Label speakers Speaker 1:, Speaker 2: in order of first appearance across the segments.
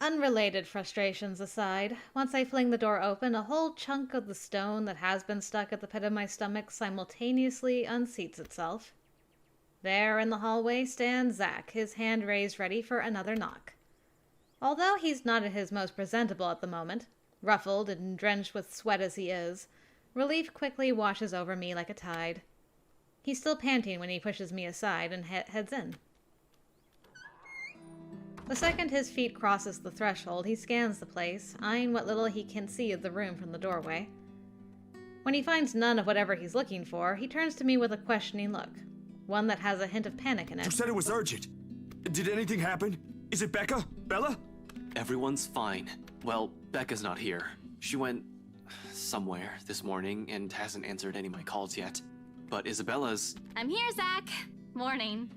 Speaker 1: Unrelated frustrations aside, once I fling the door open, a whole chunk of the stone that has been stuck at the pit of my stomach simultaneously unseats itself. There in the hallway stands Zack, his hand raised ready for another knock. Although he's not at his most presentable at the moment, ruffled and drenched with sweat as he is, relief quickly washes over me like a tide. He's still panting when he pushes me aside and heads in. The second his feet crosses the threshold, he scans the place, eyeing what little he can see of the room from the doorway. When he finds none of whatever he's looking for, he turns to me with a questioning look, one that has a hint of panic in it.
Speaker 2: You said it was urgent. Did anything happen? Is it Becca? Bella?
Speaker 3: Everyone's fine. Well, Becca's not here. She went somewhere this morning and hasn't answered any of my calls yet. But Isabella's...
Speaker 4: I'm here, Zack. Morning.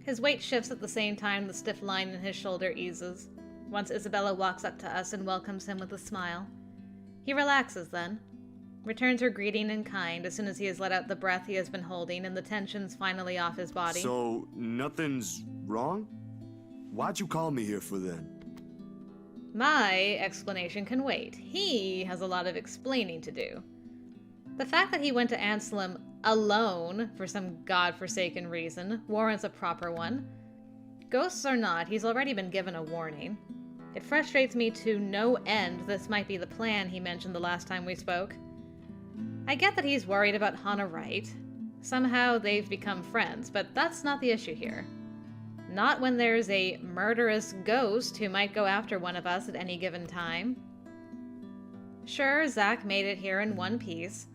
Speaker 1: His weight shifts at the same time the stiff line in his shoulder eases, once Isabella walks up to us and welcomes him with a smile. He relaxes then, returns her greeting in kind as soon as he has let out the breath he has been holding and the tension's finally off his body.
Speaker 2: So, nothing's wrong? Why'd you call me here for then?
Speaker 1: My explanation can wait. He has a lot of explaining to do. The fact that he went to Anselm alone for some godforsaken reason warrants a proper one. Ghosts or not, he's already been given a warning. It frustrates me to no end this might be the plan he mentioned the last time we spoke. I get that he's worried about Hannah Wright. Somehow they've become friends, but that's not the issue here. Not when there's a murderous ghost who might go after one of us at any given time. Sure, Zack made it here in one piece.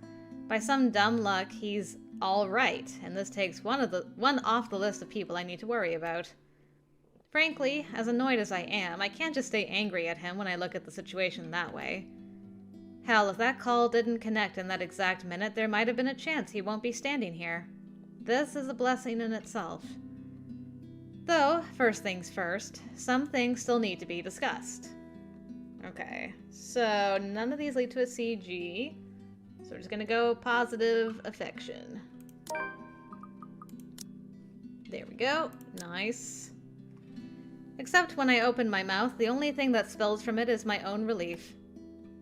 Speaker 1: By some dumb luck, he's all right, and this takes one off the list of people I need to worry about. Frankly, as annoyed as I am, I can't just stay angry at him when I look at the situation that way. Hell, if that call didn't connect in that exact minute, there might have been a chance he won't be standing here. This is a blessing in itself. Though, first things first, some things still need to be discussed. Okay, so none of these lead to a CG. So we're just gonna go positive affection. There we go. Nice. Except when I open my mouth, the only thing that spills from it is my own relief.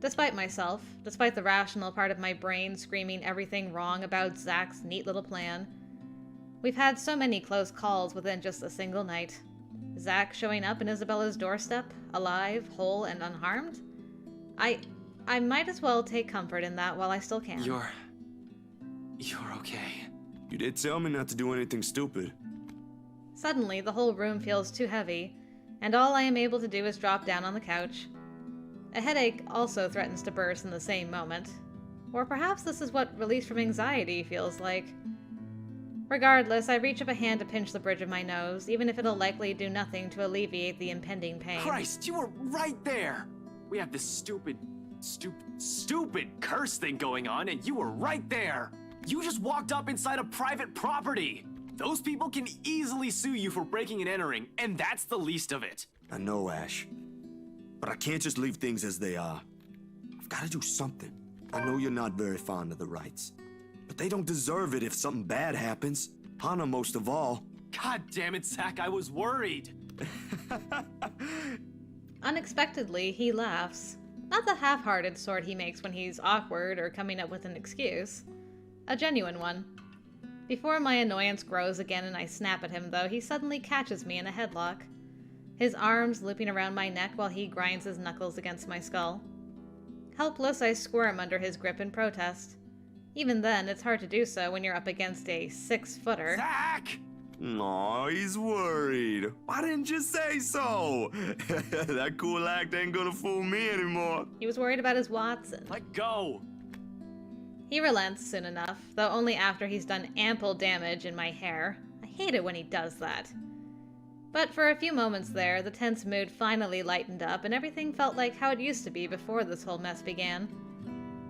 Speaker 1: Despite myself, despite the rational part of my brain screaming everything wrong about Zack's neat little plan. We've had so many close calls within just a single night. Zack showing up in Isabella's doorstep, alive, whole, and unharmed? I might as well take comfort in that while I still can.
Speaker 3: You're okay.
Speaker 2: You did tell me not to do anything stupid.
Speaker 1: Suddenly, the whole room feels too heavy, and all I am able to do is drop down on the couch. A headache also threatens to burst in the same moment. Or perhaps this is what release from anxiety feels like. Regardless, I reach up a hand to pinch the bridge of my nose, even if it'll likely do nothing to alleviate the impending pain.
Speaker 3: Christ, you were right there! We have this stupid curse thing going on, and you were right there! You just walked up inside a private property! Those people can easily sue you for breaking and entering, and that's the least of it.
Speaker 2: I know, Ash. But I can't just leave things as they are. I've gotta do something. I know you're not very fond of the Wrights, but they don't deserve it if something bad happens. Hannah most of all.
Speaker 3: God damn it, Zack, I was worried!
Speaker 1: Unexpectedly, he laughs. Not the half-hearted sort he makes when he's awkward or coming up with an excuse. A genuine one. Before my annoyance grows again and I snap at him, though, he suddenly catches me in a headlock. His arms looping around my neck while he grinds his knuckles against my skull. Helpless, I squirm under his grip in protest. Even then, it's hard to do so when you're up against a 6-footer.
Speaker 3: Zack!
Speaker 2: Aw, he's worried. Why didn't you say so? That cool act ain't gonna fool me anymore.
Speaker 1: He was worried about his Watson.
Speaker 3: Let go!
Speaker 1: He relents soon enough, though only after he's done ample damage in my hair. I hate it when he does that. But for a few moments there, the tense mood finally lightened up and everything felt like how it used to be before this whole mess began.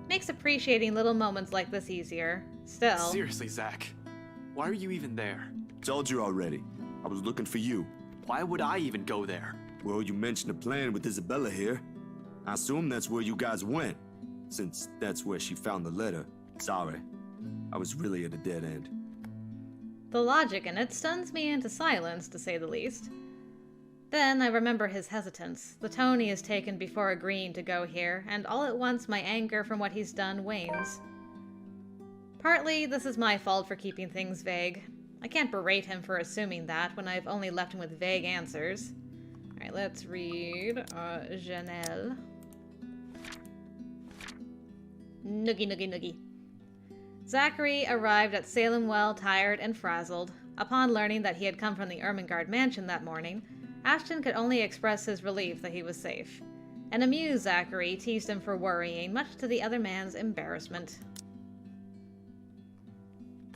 Speaker 1: Makes appreciating little moments like this easier. Still...
Speaker 3: Seriously, Zack. Why are you even there?
Speaker 2: Told you already. I was looking for you.
Speaker 3: Why would I even go there?
Speaker 2: Well, you mentioned a plan with Isabella here. I assume that's where you guys went, since that's where she found the letter. Sorry. I was really at a dead end.
Speaker 1: The logic in it stuns me into silence, to say the least. Then I remember his hesitance, the tone he has taken before agreeing to go here, and all at once my anger from what he's done wanes. Partly, this is my fault for keeping things vague. I can't berate him for assuming that when I've only left him with vague answers. Alright, let's read Janelle. Noogie, noogie, noogie. Zachary arrived at Salem well tired and frazzled. Upon learning that he had come from the Ermengarde mansion that morning, Ashton could only express his relief that he was safe. An amused Zachary teased him for worrying, much to the other man's embarrassment.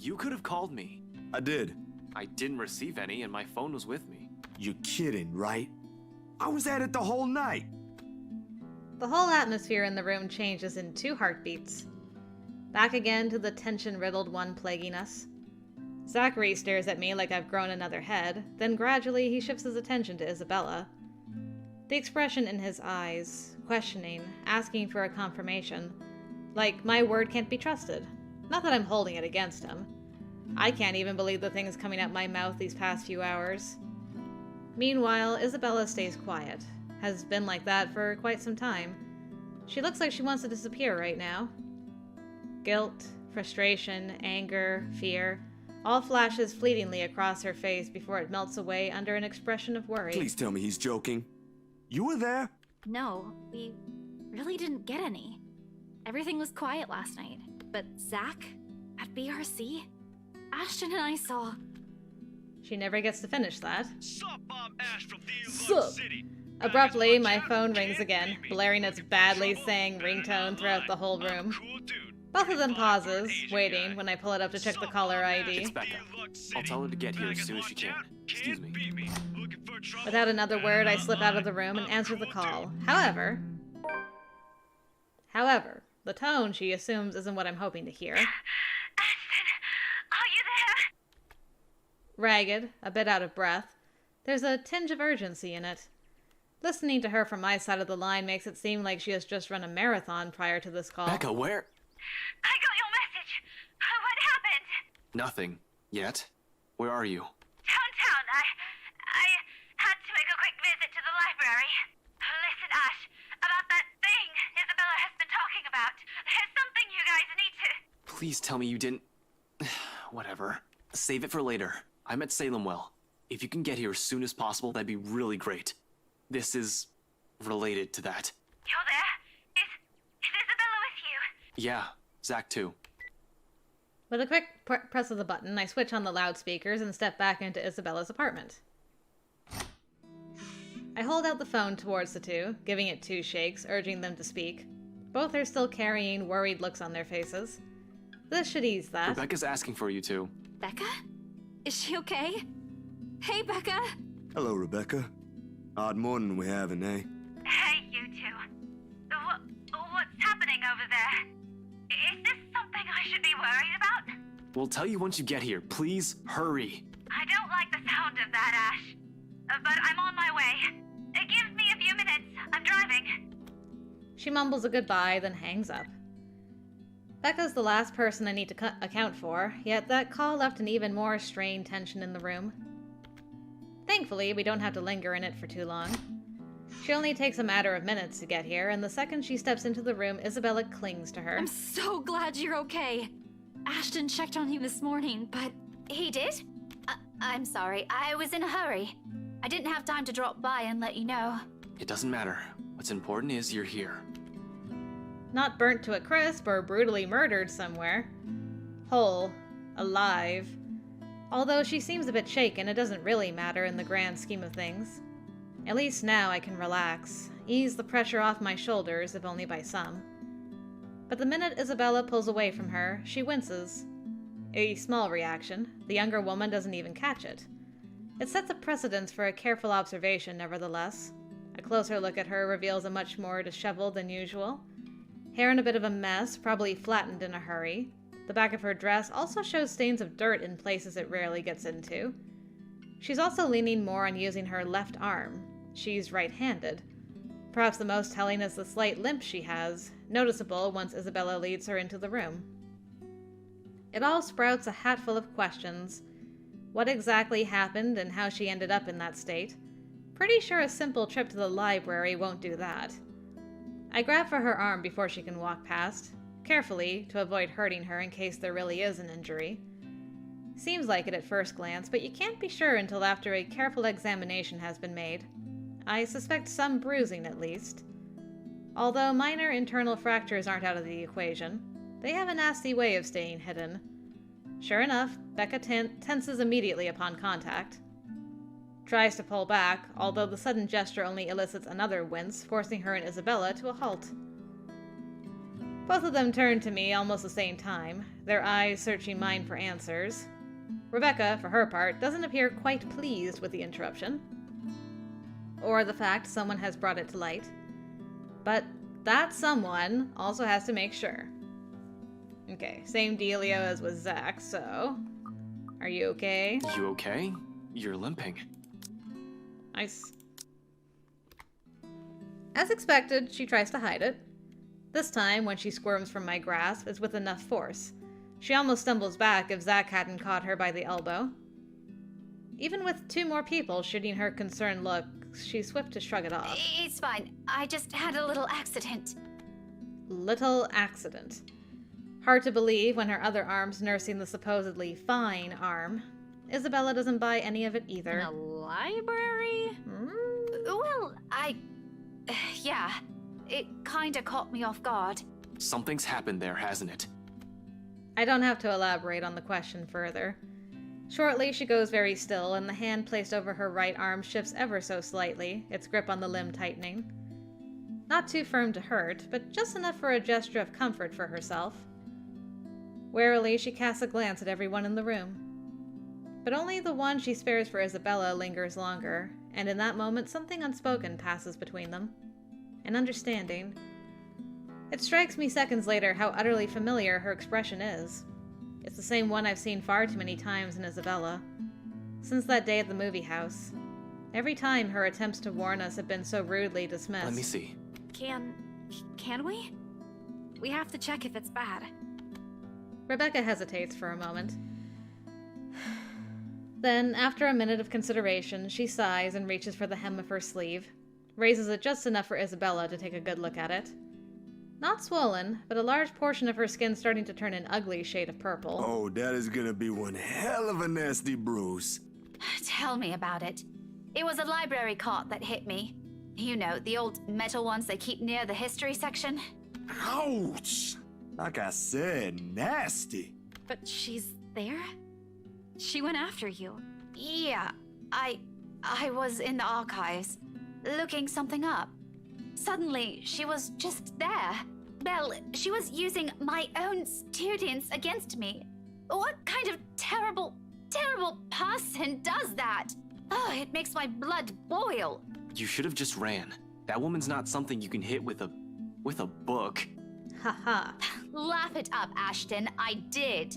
Speaker 3: You could have called me.
Speaker 2: I did.
Speaker 3: I didn't receive any, and my phone was with me.
Speaker 2: You're kidding, right? I was at it the whole night.
Speaker 1: The whole atmosphere in the room changes in 2 heartbeats. Back again to the tension-riddled one plaguing us. Zachary stares at me like I've grown another head, then gradually he shifts his attention to Isabella. The expression in his eyes, questioning, asking for a confirmation, like my word can't be trusted. Not that I'm holding it against him. I can't even believe the things coming out my mouth these past few hours. Meanwhile, Isabella stays quiet. Has been like that for quite some time. She looks like she wants to disappear right now. Guilt, frustration, anger, fear, all flashes fleetingly across her face before it melts away under an expression of worry.
Speaker 2: Please tell me he's joking. You were there?
Speaker 4: No, we really didn't get any. Everything was quiet last night. But Zach? At BRC? Ashton and I saw...
Speaker 1: She never gets to finish that.
Speaker 5: Sup, I'm Ash from the
Speaker 1: Sup?
Speaker 5: City.
Speaker 1: Abruptly, my phone rings again, blaring its badly sang ringtone throughout the whole room. Both of them pauses, waiting when I pull it up to check the caller ID.
Speaker 3: It's Becca. I'll tell her to get here as soon as she can. Excuse me.
Speaker 1: Without another word, I slip out of the room and answer the call. However, the tone she assumes isn't what I'm hoping to hear.
Speaker 4: Ashton, are you there?
Speaker 1: Ragged, a bit out of breath, there's a tinge of urgency in it. Listening to her from my side of the line makes it seem like she has just run a marathon prior to this call.
Speaker 3: Becca, where?
Speaker 4: I got your message. What happened?
Speaker 3: Nothing. Yet? Where are you?
Speaker 4: Downtown. I had to make a quick visit to the library. Listen, Ash, about that thing Isabella has been talking about. There's something you guys need to...
Speaker 3: Please tell me you didn't... Whatever. Save it for later. I'm at Salem Well. If you can get here as soon as possible, that'd be really great. This is... related to that.
Speaker 4: You're there? Is Isabella with you?
Speaker 3: Yeah, Zach too.
Speaker 1: With a quick press of the button, I switch on the loudspeakers and step back into Isabella's apartment. I hold out the phone towards the two, giving it 2 shakes, urging them to speak. Both are still carrying worried looks on their faces. This should ease that.
Speaker 3: Rebecca's asking for you two.
Speaker 4: Becca? Is she okay? Hey, Becca!
Speaker 2: Hello, Rebecca. Odd morning we're having, eh?
Speaker 4: Hey, you two. What's happening over there? Is this something I should be worried about?
Speaker 3: We'll tell you once you get here. Please, hurry.
Speaker 4: I don't like the sound of that, Ash. But I'm on my way. Give me a few minutes. I'm driving.
Speaker 1: She mumbles a goodbye, then hangs up. Becca's the last person I need to account for, yet that call left an even more strained tension in the room. Thankfully, we don't have to linger in it for too long. She only takes a matter of minutes to get here, and the second she steps into the room, Isabella clings to her.
Speaker 4: I'm so glad you're okay. Ashton checked on you this morning, but... He did? I'm sorry. I was in a hurry. I didn't have time to drop by and let you know.
Speaker 3: It doesn't matter. What's important is you're here.
Speaker 1: Not burnt to a crisp or brutally murdered somewhere. Whole. Alive. Although she seems a bit shaken, it doesn't really matter in the grand scheme of things. At least now I can relax, ease the pressure off my shoulders, if only by some. But the minute Isabella pulls away from her, she winces. A small reaction. The younger woman doesn't even catch it. It sets a precedence for a careful observation, nevertheless. A closer look at her reveals a much more disheveled than usual. Hair in a bit of a mess, probably flattened in a hurry. The back of her dress also shows stains of dirt in places it rarely gets into. She's also leaning more on using her left arm. She's right-handed. Perhaps the most telling is the slight limp she has, noticeable once Isabella leads her into the room. It all sprouts a hatful of questions. What exactly happened and how she ended up in that state? Pretty sure a simple trip to the library won't do that. I grab for her arm before she can walk past, carefully to avoid hurting her in case there really is an injury. Seems like it at first glance, but you can't be sure until after a careful examination has been made. I suspect some bruising at least. Although minor internal fractures aren't out of the equation, they have a nasty way of staying hidden. Sure enough, Becca tenses immediately upon contact. Tries to pull back, although the sudden gesture only elicits another wince, forcing her and Isabella to a halt. Both of them turn to me almost the same time, their eyes searching mine for answers. Rebecca, for her part, doesn't appear quite pleased with the interruption, or the fact someone has brought it to light. But that someone also has to make sure. Okay, same dealio as with Zach, so... Are you okay?
Speaker 3: You okay? You're limping.
Speaker 1: Nice. As expected, she tries to hide it. This time, when she squirms from my grasp, it's with enough force. She almost stumbles back if Zach hadn't caught her by the elbow. Even with 2 more people shooting her concerned look, she's swift to shrug it off.
Speaker 4: It's fine. I just had a little accident.
Speaker 1: Little accident. Hard to believe when her other arm's nursing the supposedly fine arm. Isabella doesn't buy any of it either.
Speaker 6: In a library?
Speaker 4: Well, yeah. It kinda caught me off guard.
Speaker 3: Something's happened there, hasn't it?
Speaker 1: I don't have to elaborate on the question further. Shortly, she goes very still, and the hand placed over her right arm shifts ever so slightly, its grip on the limb tightening. Not too firm to hurt, but just enough for a gesture of comfort for herself. Warily, she casts a glance at everyone in the room. But only the one she spares for Isabella lingers longer, and in that moment something unspoken passes between them. An understanding. It strikes me seconds later how utterly familiar her expression is. It's the same one I've seen far too many times in Isabella. Since that day at the movie house. Every time her attempts to warn us have been so rudely dismissed.
Speaker 3: Let me see.
Speaker 6: Can we? We have to check if it's bad.
Speaker 1: Rebecca hesitates for a moment. Then, after a minute of consideration, she sighs and reaches for the hem of her sleeve, raises it just enough for Isabella to take a good look at it. Not swollen, but a large portion of her skin starting to turn an ugly shade of purple.
Speaker 2: Oh, that is gonna be one hell of a nasty bruise.
Speaker 4: Tell me about it. It was a library cart that hit me. You know, the old metal ones they keep near the history section.
Speaker 2: Ouch! Like I said, nasty.
Speaker 6: But she's there? She went after you.
Speaker 4: Yeah, I was in the archives, looking something up. Suddenly, she was just there. Well, she was using my own students against me. What kind of terrible person does that? Oh, it makes my blood boil.
Speaker 3: You should have just ran. That woman's not something you can hit with a book.
Speaker 1: Haha.
Speaker 4: Laugh it up, Ashton. I did.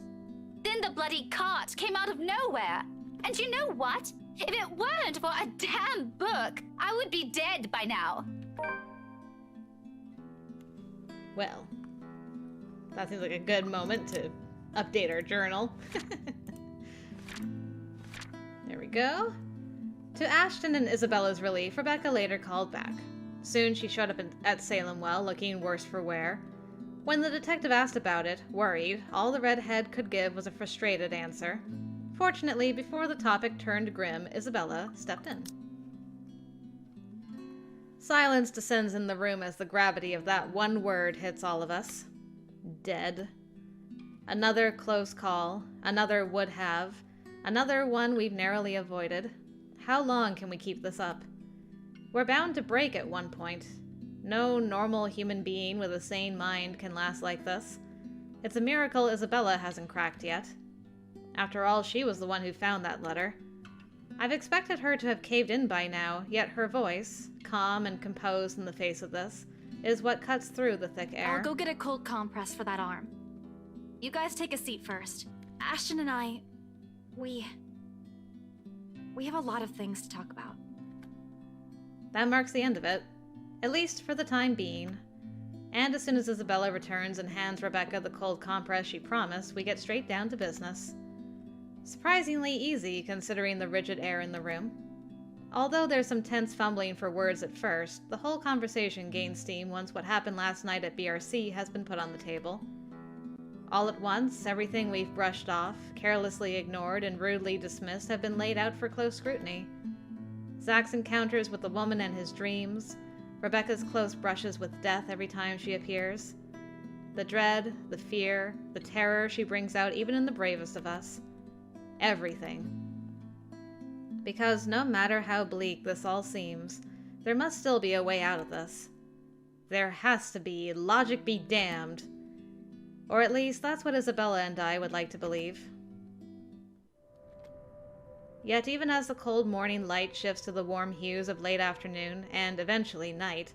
Speaker 4: Then the bloody cart came out of nowhere. And you know what? If it weren't for a damn book, I would be dead by now.
Speaker 1: Well, that seems like a good moment to update our journal. There we go. To Ashton and Isabella's relief, Rebecca later called back. Soon she showed up at Salem Well, looking worse for wear. When the detective asked about it, worried, all the redhead could give was a frustrated answer. Fortunately, before the topic turned grim, Isabella stepped in. Silence descends in the room as the gravity of that one word hits all of us. Dead. Another close call, another would have, another one we've narrowly avoided. How long can we keep this up? We're bound to break at one point. No normal human being with a sane mind can last like this. It's a miracle Isabella hasn't cracked yet. After all, she was the one who found that letter. I've expected her to have caved in by now, yet her voice, calm and composed in the face of this, is what cuts through the thick air.
Speaker 6: I'll go get a cold compress for that arm. You guys take a seat first. Ashton and I, we have a lot of things to talk about.
Speaker 1: That marks the end of it, at least for the time being. And as soon as Isabella returns and hands Rebecca the cold compress she promised, we get straight down to business. Surprisingly easy, considering the rigid air in the room. Although there's some tense fumbling for words at first, the whole conversation gains steam once what happened last night at BRC has been put on the table. All at once, everything we've brushed off, carelessly ignored, and rudely dismissed have been laid out for close scrutiny. Zach's encounters with the woman and his dreams, Rebecca's close brushes with death every time she appears, the dread, the fear, the terror she brings out even in the bravest of us. Everything. Because no matter how bleak this all seems, there must still be a way out of this. There has to be, logic be damned. Or at least that's what Isabella and I would like to believe. Yet even as the cold morning light shifts to the warm hues of late afternoon, and eventually night,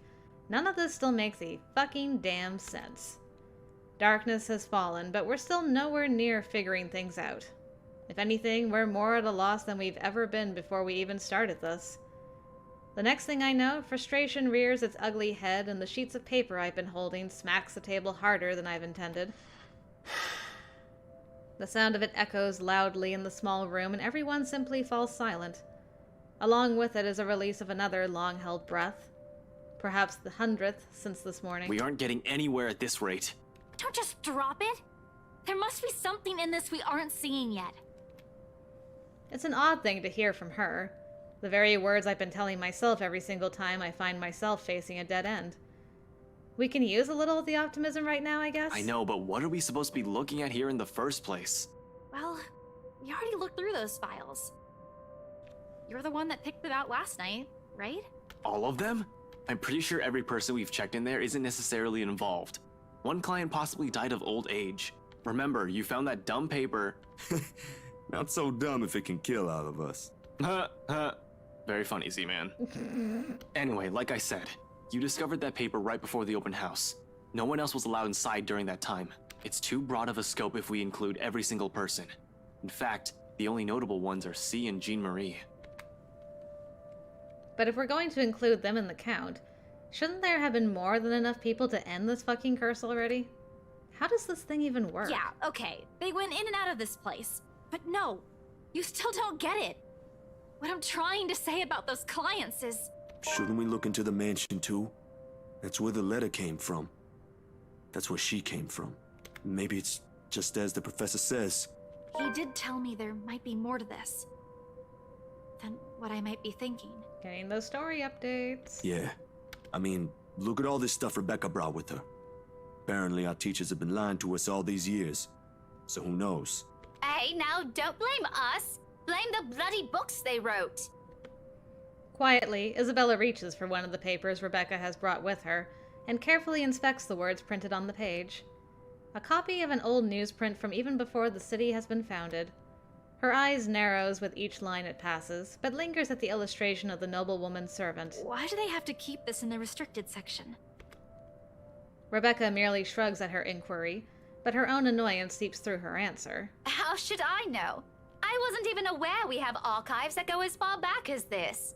Speaker 1: none of this still makes a fucking damn sense. Darkness has fallen, but we're still nowhere near figuring things out. If anything, we're more at a loss than we've ever been before we even started this. The next thing I know, frustration rears its ugly head and the sheets of paper I've been holding smacks the table harder than I've intended. The sound of it echoes loudly in the small room and everyone simply falls silent. Along with it is a release of another long-held breath. Perhaps the 100th since this morning.
Speaker 3: We aren't getting anywhere at this rate.
Speaker 6: Don't just drop it. There must be something in this we aren't seeing yet.
Speaker 1: It's an odd thing to hear from her. The very words I've been telling myself every single time I find myself facing a dead end. We can use a little of the optimism right now, I guess?
Speaker 3: I know, but what are we supposed to be looking at here in the first place?
Speaker 6: Well, we already looked through those files. You're the one that picked them out last night, right?
Speaker 3: All of them? I'm pretty sure every person we've checked in there isn't necessarily involved. One client possibly died of old age. Remember, you found that dumb paper.
Speaker 2: Not so dumb if it can kill all of us.
Speaker 3: Very funny, Z-Man. Anyway, like I said, you discovered that paper right before the open house. No one else was allowed inside during that time. It's too broad of a scope if we include every single person. In fact, the only notable ones are C and Jean Marie.
Speaker 1: But if we're going to include them in the count, shouldn't there have been more than enough people to end this fucking curse already? How does this thing even work?
Speaker 6: Yeah, okay. They went in and out of this place. But no, you still don't get it. What I'm trying to say about those clients is...
Speaker 2: Shouldn't we look into the mansion too? That's where the letter came from. That's where she came from. Maybe it's just as the professor says.
Speaker 6: He did tell me there might be more to this than what I might be thinking.
Speaker 1: Getting those story updates.
Speaker 2: Yeah. I mean, look at all this stuff Rebecca brought with her. Apparently our teachers have been lying to us all these years. So who knows?
Speaker 4: Hey, now don't blame us. Blame the bloody books they wrote.
Speaker 1: Quietly, Isabella reaches for one of the papers Rebecca has brought with her and carefully inspects the words printed on the page. A copy of an old newsprint from even before the city has been founded. Her eyes narrows with each line it passes, but lingers at the illustration of the noblewoman's servant.
Speaker 6: Why do they have to keep this in the restricted section?
Speaker 1: Rebecca merely shrugs at her inquiry, but her own annoyance seeps through her answer.
Speaker 4: How should I know? I wasn't even aware we have archives that go as far back as this.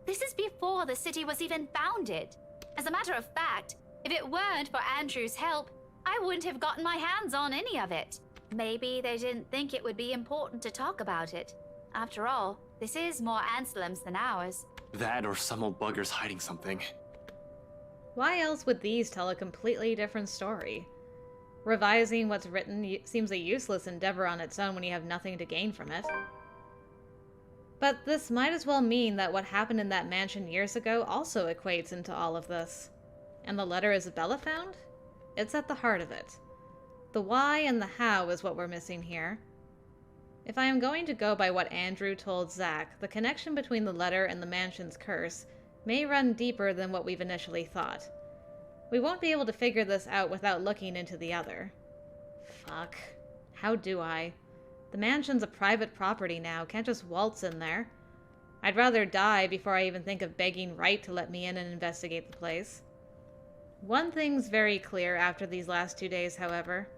Speaker 4: This is before the city was even founded. As a matter of fact, if it weren't for Andrew's help, I wouldn't have gotten my hands on any of it. Maybe they didn't think it would be important to talk about it. After all, this is more Anselm's than ours.
Speaker 3: That or some old bugger's hiding something.
Speaker 1: Why else would these tell a completely different story? Revising what's written seems a useless endeavor on its own when you have nothing to gain from it. But this might as well mean that what happened in that mansion years ago also equates into all of this. And the letter Isabella found? It's at the heart of it. The why and the how is what we're missing here. If I am going to go by what Andrew told Zach, the connection between the letter and the mansion's curse may run deeper than what we've initially thought. We won't be able to figure this out without looking into the other. Fuck. How do I? The mansion's a private property now, can't just waltz in there. I'd rather die before I even think of begging Wright to let me in and investigate the place. One thing's very clear after these last 2 days, however.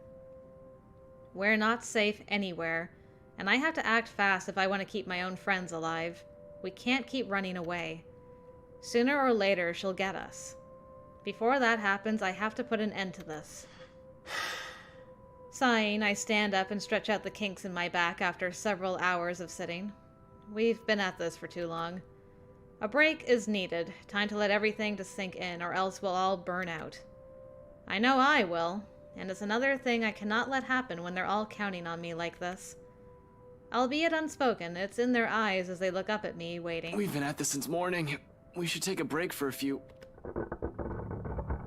Speaker 1: We're not safe anywhere, and I have to act fast if I want to keep my own friends alive. We can't keep running away. Sooner or later, she'll get us. Before that happens, I have to put an end to this. Sighing, I stand up and stretch out the kinks in my back after several hours of sitting. We've been at this for too long. A break is needed. Time to let everything to sink in, or else we'll all burn out. I know I will, and it's another thing I cannot let happen when they're all counting on me like this. Albeit unspoken, it's in their eyes as they look up at me, waiting.
Speaker 3: We've been at this since morning. We should take a break for a few...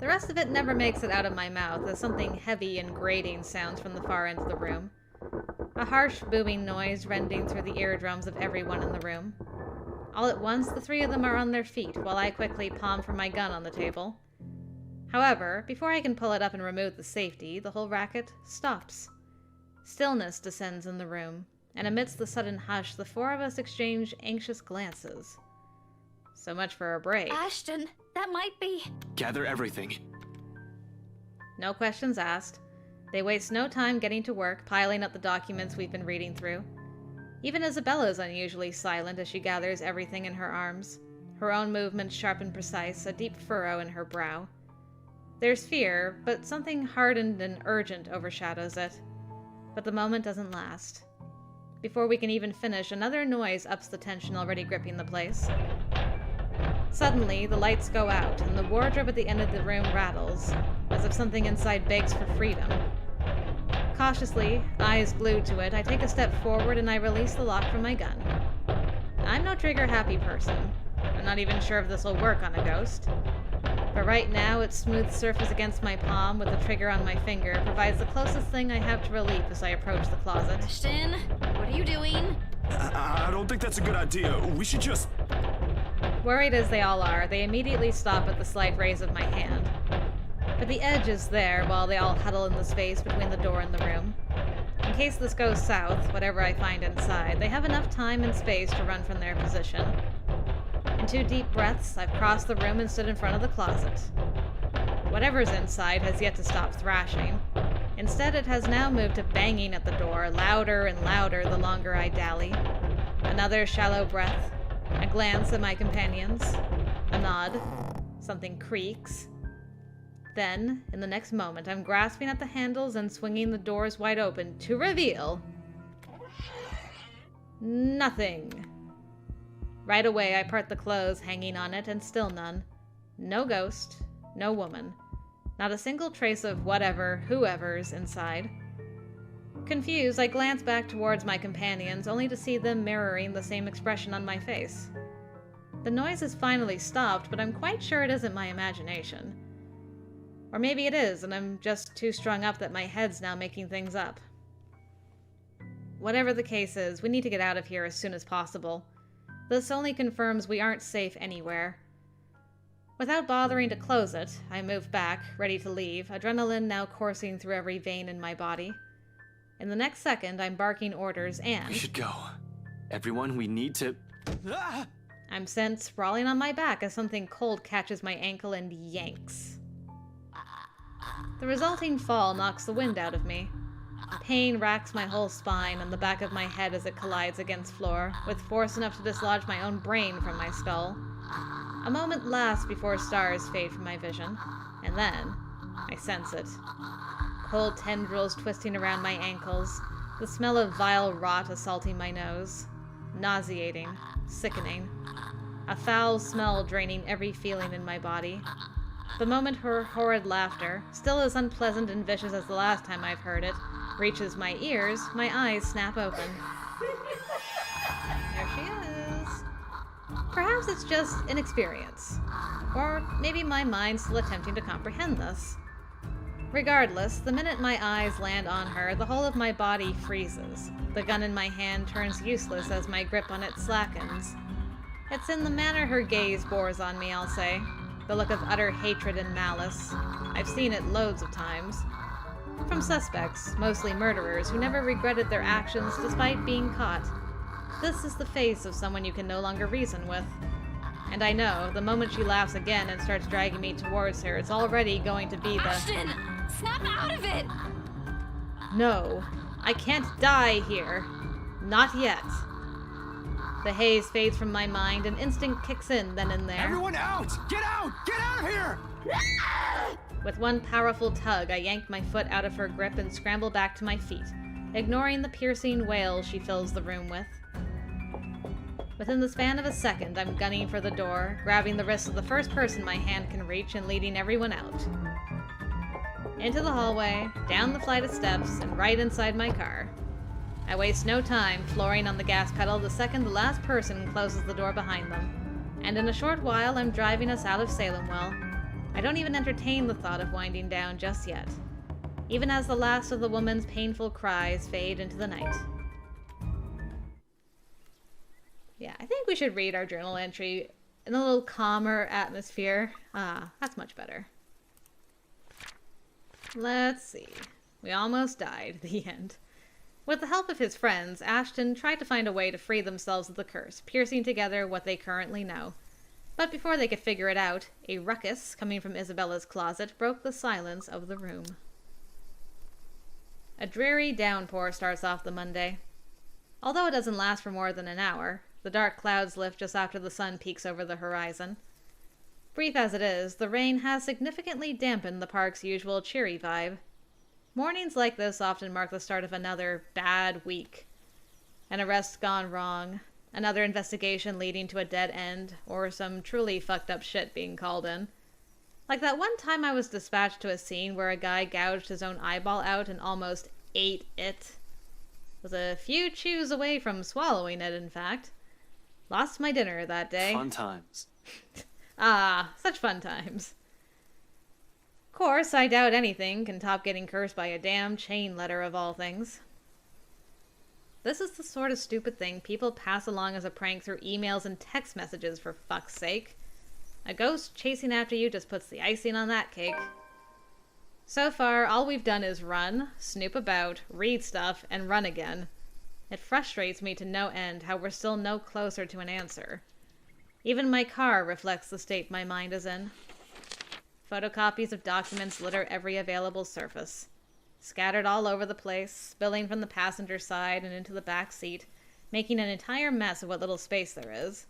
Speaker 1: The rest of it never makes it out of my mouth as something heavy and grating sounds from the far end of the room. A harsh, booming noise rending through the eardrums of everyone in the room. All at once, the three of them are on their feet, while I quickly palm for my gun on the table. However, before I can pull it up and remove the safety, the whole racket stops. Stillness descends in the room, and amidst the sudden hush, the four of us exchange anxious glances. So much for a break.
Speaker 4: Ashton, that might be...
Speaker 3: Gather everything.
Speaker 1: No questions asked. They waste no time getting to work, piling up the documents we've been reading through. Even Isabella is unusually silent as she gathers everything in her arms. Her own movements sharp and precise, a deep furrow in her brow. There's fear, but something hardened and urgent overshadows it. But the moment doesn't last. Before we can even finish, another noise ups the tension already gripping the place. Suddenly, the lights go out, and the wardrobe at the end of the room rattles, as if something inside begs for freedom. Cautiously, eyes glued to it, I take a step forward and I release the lock from my gun. I'm no trigger-happy person. I'm not even sure if this will work on a ghost. But right now, its smooth surface against my palm with the trigger on my finger provides the closest thing I have to relief as I approach the closet.
Speaker 6: Ashton, what are you doing?
Speaker 2: I don't think that's a good idea. We should just...
Speaker 1: Worried as they all are, they immediately stop at the slight raise of my hand. But the edge is there while they all huddle in the space between the door and the room. In case this goes south, whatever I find inside, they have enough time and space to run from their position. In 2 deep breaths, I've crossed the room and stood in front of the closet. Whatever's inside has yet to stop thrashing. Instead, it has now moved to banging at the door, louder and louder the longer I dally. Another shallow breath. A glance at my companions. A nod. Something creaks. Then, in the next moment, I'm grasping at the handles and swinging the doors wide open to reveal... nothing. Right away, I part the clothes hanging on it, and still none. No ghost. No woman. Not a single trace of whatever, whoever's inside. Confused, I glance back towards my companions, only to see them mirroring the same expression on my face. The noise has finally stopped, but I'm quite sure it isn't my imagination. Or maybe it is, and I'm just too strung up that my head's now making things up. Whatever the case is, we need to get out of here as soon as possible. This only confirms we aren't safe anywhere. Without bothering to close it, I move back, ready to leave, adrenaline now coursing through every vein in my body. In the next second, I'm barking orders and...
Speaker 3: We should go. Everyone, we need to... Ah!
Speaker 1: I'm sent sprawling on my back as something cold catches my ankle and yanks. The resulting fall knocks the wind out of me. Pain racks my whole spine and the back of my head as it collides against floor, with force enough to dislodge my own brain from my skull. A moment lasts before stars fade from my vision, and then I sense it. Cold tendrils twisting around my ankles, the smell of vile rot assaulting my nose. Nauseating, sickening. A foul smell draining every feeling in my body. The moment her horrid laughter, still as unpleasant and vicious as the last time I've heard it, reaches my ears, my eyes snap open. There she is. Perhaps it's just inexperience. Or maybe my mind's still attempting to comprehend this. Regardless, the minute my eyes land on her, the whole of my body freezes. The gun in my hand turns useless as my grip on it slackens. It's in the manner her gaze bores on me, I'll say. The look of utter hatred and malice. I've seen it loads of times. From suspects, mostly murderers, who never regretted their actions despite being caught. This is the face of someone you can no longer reason with. And I know, the moment she laughs again and starts dragging me towards her, it's already going to be the...
Speaker 6: Ashton! Snap out of it!
Speaker 1: No, I can't die here. Not yet. The haze fades from my mind and instinct kicks in then and there.
Speaker 2: Everyone out! Get out! Get out of here!
Speaker 1: With one powerful tug, I yank my foot out of her grip and scramble back to my feet, ignoring the piercing wail she fills the room with. Within the span of a second, I'm gunning for the door, grabbing the wrist of the first person my hand can reach and leading everyone out. Into the hallway, down the flight of steps, and right inside my car. I waste no time flooring on the gas pedal the second the last person closes the door behind them. And in a short while, I'm driving us out of Salemwell. I don't even entertain the thought of winding down just yet, even as the last of the woman's painful cries fade into the night. Yeah, I think we should read our journal entry in a little calmer atmosphere. Ah, that's much better. Let's see. We almost died. The end. With the help of his friends, Ashton tried to find a way to free themselves of the curse, piercing together what they currently know. But before they could figure it out, a ruckus coming from Isabella's closet broke the silence of the room. A dreary downpour starts off the Monday. Although it doesn't last for more than an hour, the dark clouds lift just after the sun peeks over the horizon. Brief as it is, the rain has significantly dampened the park's usual cheery vibe. Mornings like this often mark the start of another bad week. An arrest gone wrong, another investigation leading to a dead end, or some truly fucked up shit being called in. Like that one time I was dispatched to a scene where a guy gouged his own eyeball out and almost ate it. Was a few chews away from swallowing it, in fact. Lost my dinner that day.
Speaker 3: Fun times.
Speaker 1: Ah, such fun times. Of course, I doubt anything can top getting cursed by a damn chain letter of all things. This is the sort of stupid thing people pass along as a prank through emails and text messages, for fuck's sake. A ghost chasing after you just puts the icing on that cake. So far, all we've done is run, snoop about, read stuff, and run again. It frustrates me to no end how we're still no closer to an answer. Even my car reflects the state my mind is in. Photocopies of documents litter every available surface, scattered all over the place, spilling from the passenger side and into the back seat, making an entire mess of what little space there is.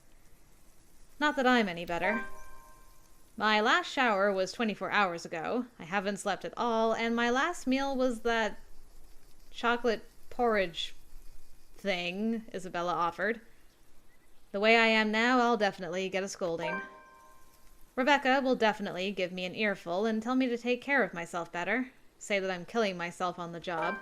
Speaker 1: Not that I'm any better. My last shower was 24 hours ago. I haven't slept at all, and my last meal was that chocolate porridge thing Isabella offered. The way I am now, I'll definitely get a scolding. Rebecca will definitely give me an earful and tell me to take care of myself better, say that I'm killing myself on the job.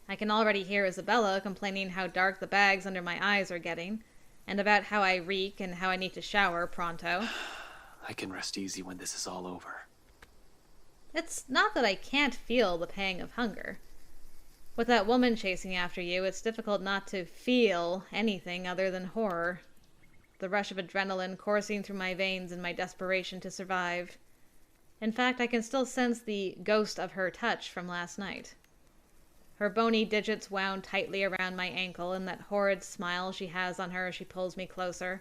Speaker 1: I can already hear Isabella complaining how dark the bags under my eyes are getting, and about how I reek and how I need to shower pronto.
Speaker 3: I can rest easy when this is all over.
Speaker 1: It's not that I can't feel the pang of hunger. With that woman chasing after you, it's difficult not to feel anything other than horror. The rush of adrenaline coursing through my veins in my desperation to survive. In fact, I can still sense the ghost of her touch from last night. Her bony digits wound tightly around my ankle, and that horrid smile she has on her as she pulls me closer.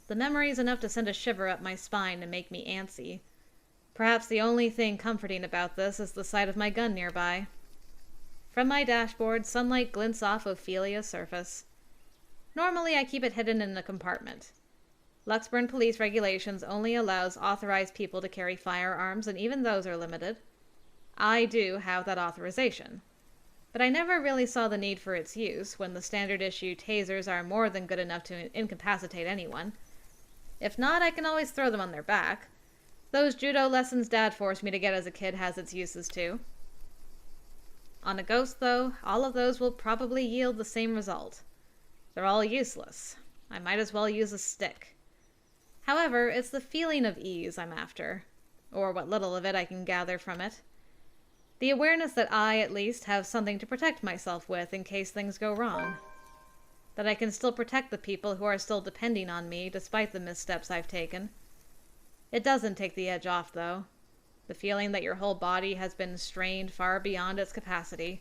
Speaker 1: The memory's enough to send a shiver up my spine and make me antsy. Perhaps the only thing comforting about this is the sight of my gun nearby. From my dashboard, sunlight glints off Ophelia's surface. Normally, I keep it hidden in a compartment. Luxburn police regulations only allows authorized people to carry firearms, and even those are limited. I do have that authorization. But I never really saw the need for its use when the standard issue tasers are more than good enough to incapacitate anyone. If not, I can always throw them on their back. Those judo lessons Dad forced me to get as a kid has its uses too. On a ghost, though, all of those will probably yield the same result. They're all useless. I might as well use a stick. However, it's the feeling of ease I'm after, or what little of it I can gather from it. The awareness that I, at least, have something to protect myself with in case things go wrong. That I can still protect the people who are still depending on me despite the missteps I've taken. It doesn't take the edge off, though. The feeling that your whole body has been strained far beyond its capacity.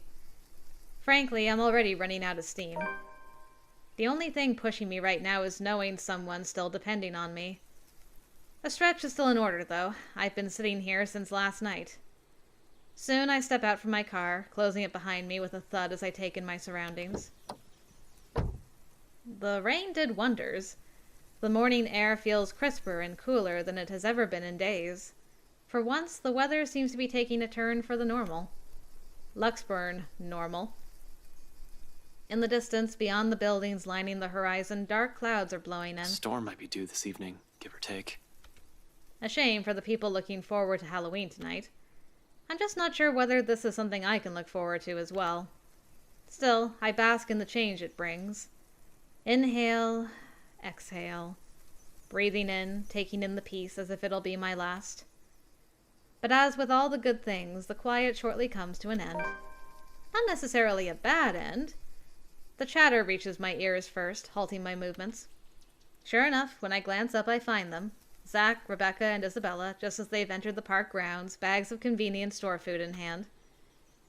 Speaker 1: Frankly, I'm already running out of steam. The only thing pushing me right now is knowing someone's still depending on me. A stretch is still in order, though. I've been sitting here since last night. Soon I step out from my car, closing it behind me with a thud as I take in my surroundings. The rain did wonders. The morning air feels crisper and cooler than it has ever been in days. For once, the weather seems to be taking a turn for the normal. Luxburn normal. In the distance, beyond the buildings lining the horizon, dark clouds are blowing in.
Speaker 3: Storm might be due this evening, give or take.
Speaker 1: A shame for the people looking forward to Halloween tonight. I'm just not sure whether this is something I can look forward to as well. Still, I bask in the change it brings. Inhale, exhale. Breathing in, taking in the peace as if it'll be my last. But as with all the good things, the quiet shortly comes to an end. Not necessarily a bad end. The chatter reaches my ears first, halting my movements. Sure enough, when I glance up I find them. Zach, Rebecca, and Isabella, just as they've entered the park grounds, bags of convenience store food in hand.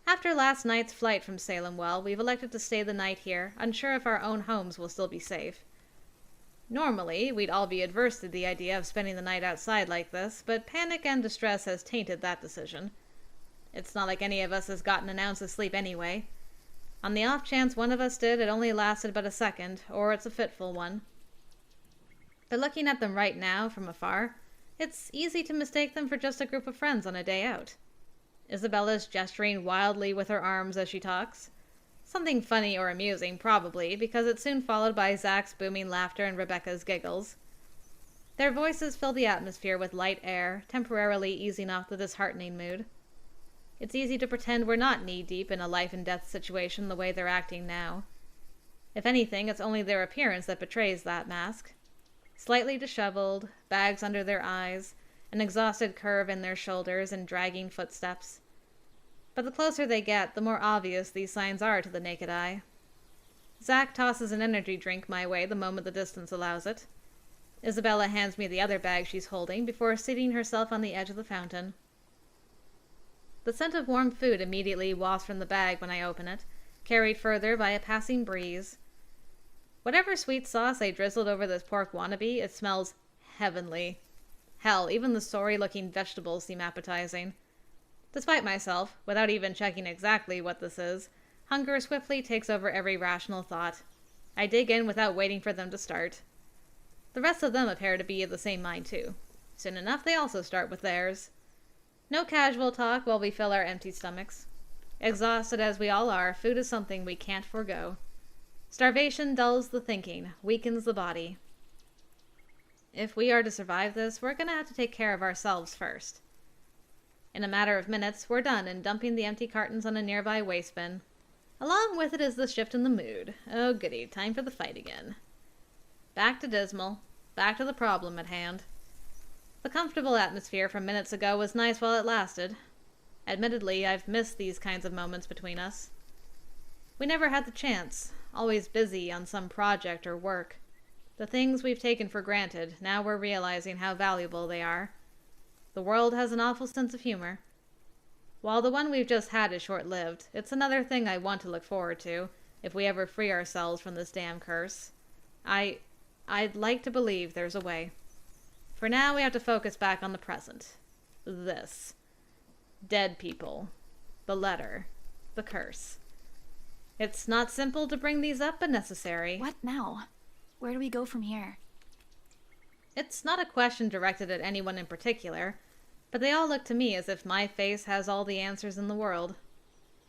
Speaker 1: After last night's flight from Salem Well, we've elected to stay the night here, unsure if our own homes will still be safe. Normally, we'd all be adverse to the idea of spending the night outside like this, but panic and distress has tainted that decision. It's not like any of us has gotten an ounce of sleep anyway. On the off chance one of us did, it only lasted but a second, or it's a fitful one. But looking at them right now, from afar, it's easy to mistake them for just a group of friends on a day out. Isabella's gesturing wildly with her arms as she talks. Something funny or amusing, probably, because it's soon followed by Zach's booming laughter and Rebecca's giggles. Their voices fill the atmosphere with light air, temporarily easing off the disheartening mood. It's easy to pretend we're not knee-deep in a life-and-death situation the way they're acting now. If anything, it's only their appearance that betrays that mask. Slightly disheveled, bags under their eyes, an exhausted curve in their shoulders, and dragging footsteps. But the closer they get, the more obvious these signs are to the naked eye. Zach tosses an energy drink my way the moment the distance allows it. Isabella hands me the other bag she's holding before seating herself on the edge of the fountain. The scent of warm food immediately wafts from the bag when I open it, carried further by a passing breeze. Whatever sweet sauce they drizzled over this pork wannabe, it smells heavenly. Hell, even the sorry-looking vegetables seem appetizing. Despite myself, without even checking exactly what this is, hunger swiftly takes over every rational thought. I dig in without waiting for them to start. The rest of them appear to be of the same mind too. Soon enough, they also start with theirs. No casual talk while we fill our empty stomachs. Exhausted as we all are, food is something we can't forgo. Starvation dulls the thinking, weakens the body. If we are to survive this, we're gonna have to take care of ourselves first. In a matter of minutes, we're done and dumping the empty cartons on a nearby waste bin. Along with it is the shift in the mood. Oh goody, time for the fight again. Back to Dismal. Back to the problem at hand. The comfortable atmosphere from minutes ago was nice while it lasted. Admittedly, I've missed these kinds of moments between us. We never had the chance, always busy on some project or work. The things we've taken for granted, now we're realizing how valuable they are. The world has an awful sense of humor. While the one we've just had is short-lived, it's another thing I want to look forward to, if we ever free ourselves from this damn curse. I'd like to believe there's a way. For now, we have to focus back on the present. This. Dead people. The letter. The curse. It's not simple to bring these up, but necessary.
Speaker 6: What now? Where do we go from here?
Speaker 1: It's not a question directed at anyone in particular, but they all look to me as if my face has all the answers in the world.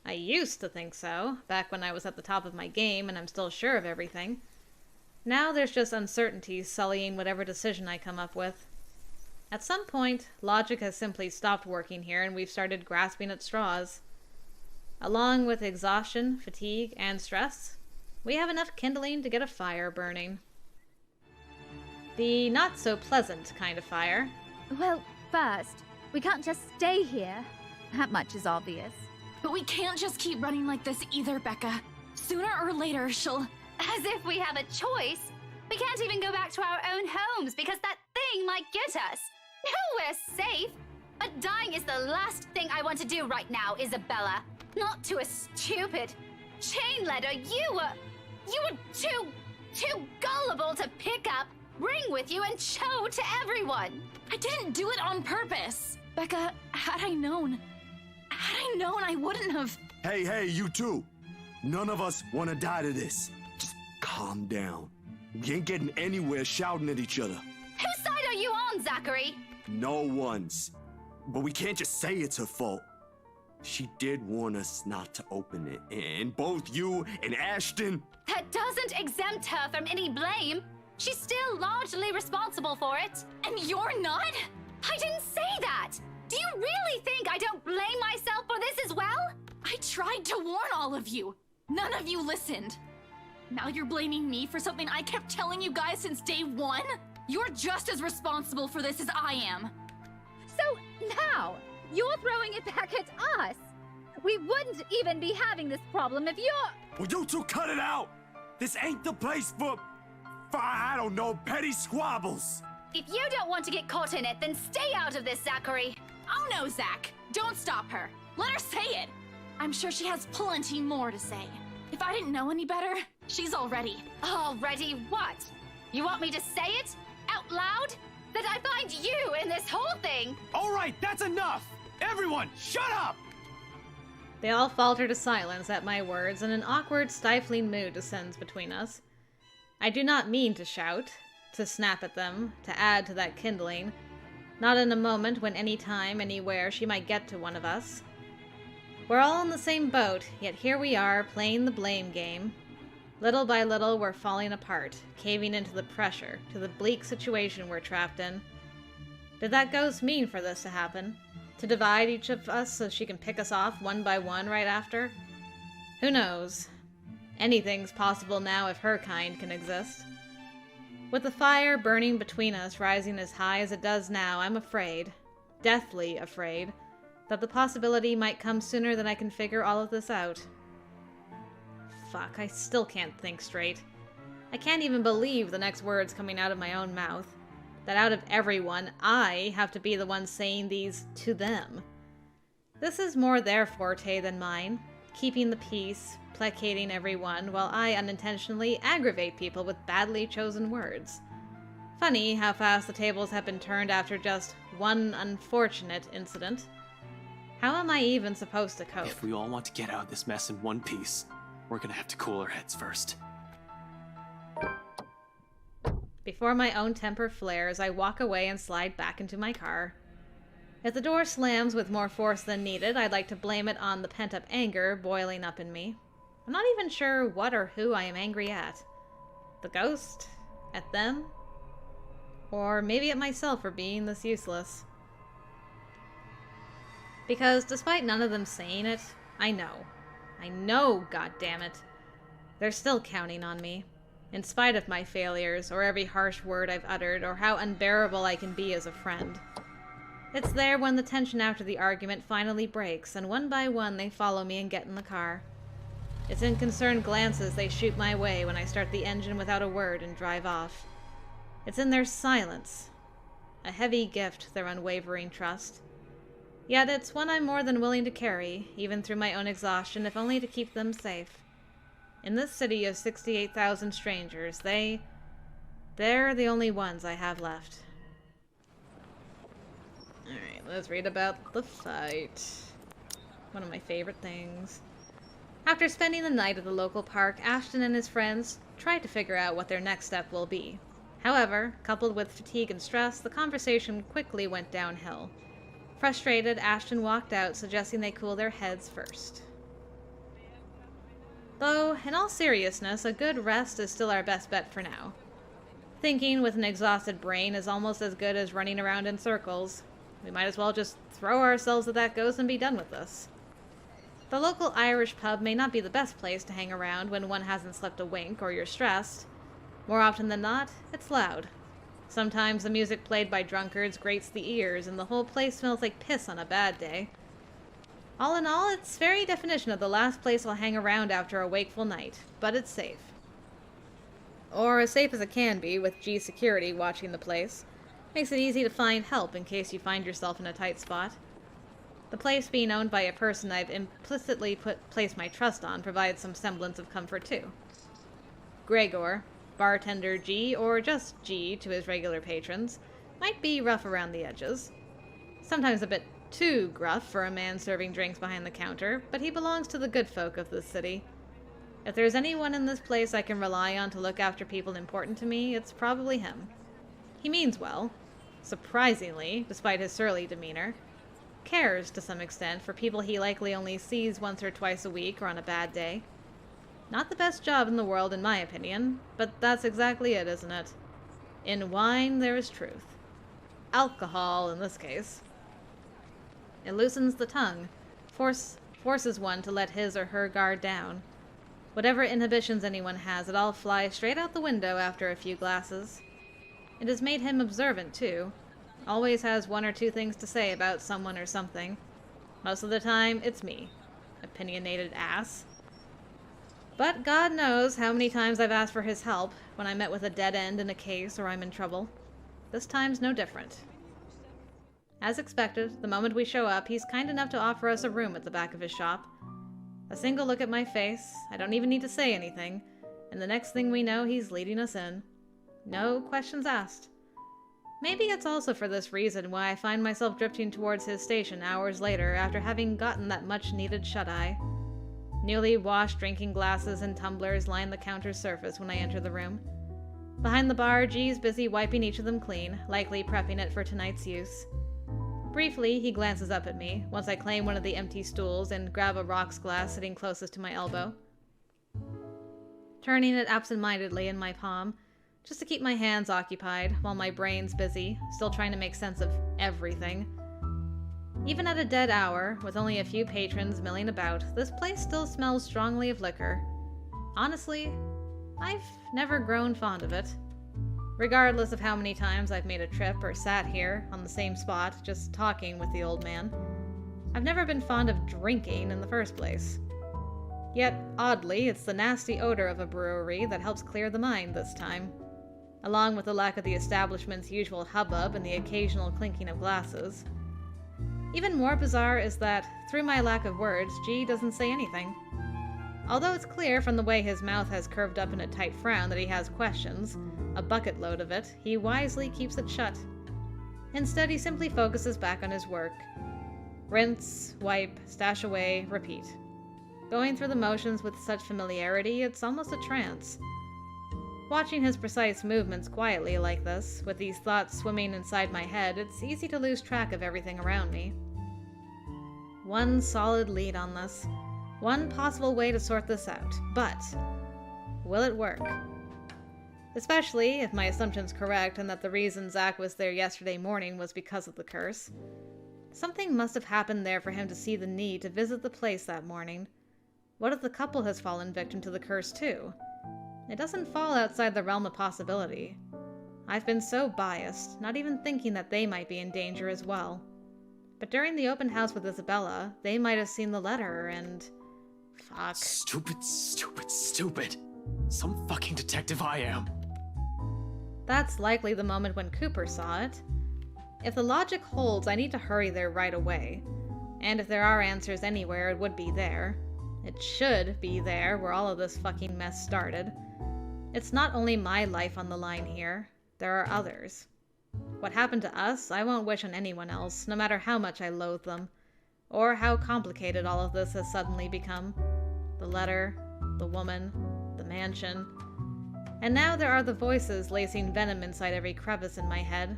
Speaker 1: I used to think so, back when I was at the top of my game and I'm still sure of everything. Now there's just uncertainty sullying whatever decision I come up with. At some point, logic has simply stopped working here and we've started grasping at straws. Along with exhaustion, fatigue, and stress, we have enough kindling to get a fire burning. The not-so-pleasant kind of fire.
Speaker 7: Well, first, we can't just stay here. That much is obvious.
Speaker 6: But we can't just keep running like this either, Becca. Sooner or later, she'll...
Speaker 4: As if we have a choice. We can't even go back to our own homes because that thing might get us. No, we're safe. But dying is the last thing I want to do right now, Isabella. Not to a stupid chain letter you were too gullible to pick up, bring with you, and show to everyone.
Speaker 6: I didn't do it on purpose. Becca, had I known, I wouldn't have...
Speaker 2: Hey, you two. None of us want to die to this. Just calm down. We ain't getting anywhere shouting at each other.
Speaker 4: Whose side are you on, Zachary?
Speaker 2: No one's. But we can't just say it's her fault. She did warn us not to open it, and both you and Ashton...
Speaker 4: That doesn't exempt her from any blame. She's still largely responsible for it.
Speaker 6: And you're not?
Speaker 4: I didn't say that! Do you really think I don't blame myself for this as well?
Speaker 6: I tried to warn all of you. None of you listened. Now you're blaming me for something I kept telling you guys since day one? You're just as responsible for this as I am.
Speaker 7: So now, you're throwing it back at us! We wouldn't even be having this problem if you're...
Speaker 2: Will you two cut it out? This ain't the place for, I don't know, petty squabbles.
Speaker 4: If you don't want to get caught in it, then stay out of this, Zachary.
Speaker 6: Oh no, Zach. Don't stop her. Let her say it. I'm sure she has plenty more to say. If I didn't know any better, she's already.
Speaker 4: Already what? You want me to say it? Out loud? That I find you in this whole thing?
Speaker 3: All right, that's enough! Everyone, shut up!
Speaker 1: They all falter to silence at my words, and an awkward, stifling mood descends between us. I do not mean to shout, to snap at them, to add to that kindling. Not in a moment when any time, anywhere, she might get to one of us. We're all in the same boat, yet here we are, playing the blame game. Little by little, we're falling apart, caving into the pressure, to the bleak situation we're trapped in. Did that ghost mean for this to happen? To divide each of us so she can pick us off one by one right after? Who knows? Anything's possible now if her kind can exist. With the fire burning between us rising as high as it does now, I'm afraid, deathly afraid, that the possibility might come sooner than I can figure all of this out. Fuck, I still can't think straight. I can't even believe the next words coming out of my own mouth. That out of everyone, I have to be the one saying these to them. This is more their forte than mine, keeping the peace, placating everyone, while I unintentionally aggravate people with badly chosen words. Funny how fast the tables have been turned after just one unfortunate incident. How am I even supposed to cope?
Speaker 3: If we all want to get out of this mess in one piece, we're gonna have to cool our heads first.
Speaker 1: Before my own temper flares, I walk away and slide back into my car. If the door slams with more force than needed, I'd like to blame it on the pent-up anger boiling up in me. I'm not even sure what or who I am angry at. The ghost? At them? Or maybe at myself for being this useless. Because despite none of them saying it, I know, goddammit, they're still counting on me. In spite of my failures, or every harsh word I've uttered, or how unbearable I can be as a friend. It's there when the tension after the argument finally breaks, and one by one they follow me and get in the car. It's in concerned glances they shoot my way when I start the engine without a word and drive off. It's in their silence. A heavy gift, their unwavering trust. Yet it's one I'm more than willing to carry, even through my own exhaustion, if only to keep them safe. In this city of 68,000 strangers, they're the only ones I have left. Alright, let's read about the fight. One of my favorite things. After spending the night at the local park, Ashton and his friends tried to figure out what their next step will be. However, coupled with fatigue and stress, the conversation quickly went downhill. Frustrated, Ashton walked out, suggesting they cool their heads first. Though, in all seriousness, a good rest is still our best bet for now. Thinking with an exhausted brain is almost as good as running around in circles. We might as well just throw ourselves at that ghost and be done with this. The local Irish pub may not be the best place to hang around when one hasn't slept a wink or you're stressed. More often than not, it's loud. Sometimes the music played by drunkards grates the ears and the whole place smells like piss on a bad day. All in all, it's very definition of the last place I'll hang around after a wakeful night, but it's safe. Or as safe as it can be, with G security watching the place. Makes it easy to find help in case you find yourself in a tight spot. The place being owned by a person I've implicitly placed my trust on provides some semblance of comfort too. Gregor, bartender G, or just G to his regular patrons, might be rough around the edges. Sometimes a bit too gruff for a man serving drinks behind the counter, but he belongs to the good folk of this city. If there's anyone in this place I can rely on to look after people important to me, it's probably him. He means well, surprisingly, despite his surly demeanor. cares to some extent for people he likely only sees once or twice a week or on a bad day. Not the best job in the world, in my opinion, but that's exactly it, isn't it? In wine, there is truth. Alcohol, in this case. It loosens the tongue, forces one to let his or her guard down. Whatever inhibitions anyone has, it all flies straight out the window after a few glasses. It has made him observant, too. Always has one or two things to say about someone or something. Most of the time, it's me. Opinionated ass. But God knows how many times I've asked for his help when I met with a dead end in a case or I'm in trouble. This time's no different. As expected, the moment we show up, he's kind enough to offer us a room at the back of his shop. A single look at my face, I don't even need to say anything, and the next thing we know, he's leading us in. No questions asked. Maybe it's also for this reason why I find myself drifting towards his station hours later after having gotten that much-needed shut-eye. Newly washed drinking glasses and tumblers line the counter's surface when I enter the room. Behind the bar, G's busy wiping each of them clean, likely prepping it for tonight's use. Briefly, he glances up at me, once I claim one of the empty stools and grab a rocks glass sitting closest to my elbow. Turning it absent-mindedly in my palm, just to keep my hands occupied while my brain's busy, still trying to make sense of everything. Even at a dead hour, with only a few patrons milling about, this place still smells strongly of liquor. Honestly, I've never grown fond of it. Regardless of how many times I've made a trip or sat here on the same spot just talking with the old man, I've never been fond of drinking in the first place. Yet, oddly, it's the nasty odor of a brewery that helps clear the mind this time, along with the lack of the establishment's usual hubbub and the occasional clinking of glasses. Even more bizarre is that, through my lack of words, G doesn't say anything. Although it's clear from the way his mouth has curved up in a tight frown that he has questions, a bucket load of it, he wisely keeps it shut. Instead, he simply focuses back on his work. Rinse, wipe, stash away, repeat. Going through the motions with such familiarity, it's almost a trance. Watching his precise movements quietly like this, with these thoughts swimming inside my head, it's easy to lose track of everything around me. One solid lead on this. One possible way to sort this out. But, will it work? Especially if my assumption's correct and that the reason Zach was there yesterday morning was because of the curse. Something must have happened there for him to see the need to visit the place that morning. What if the couple has fallen victim to the curse too? It doesn't fall outside the realm of possibility. I've been so biased, not even thinking that they might be in danger as well. But during the open house with Isabella, they might have seen the letter and... Fuck.
Speaker 3: Stupid, stupid, stupid. Some fucking detective I am.
Speaker 1: That's likely the moment when Cooper saw it. If the logic holds, I need to hurry there right away. And if there are answers anywhere, it would be there. It should be there, where all of this fucking mess started. It's not only my life on the line here. There are others. What happened to us, I won't wish on anyone else, no matter how much I loathe them. Or how complicated all of this has suddenly become. The letter, the woman, the mansion. And now there are the voices lacing venom inside every crevice in my head.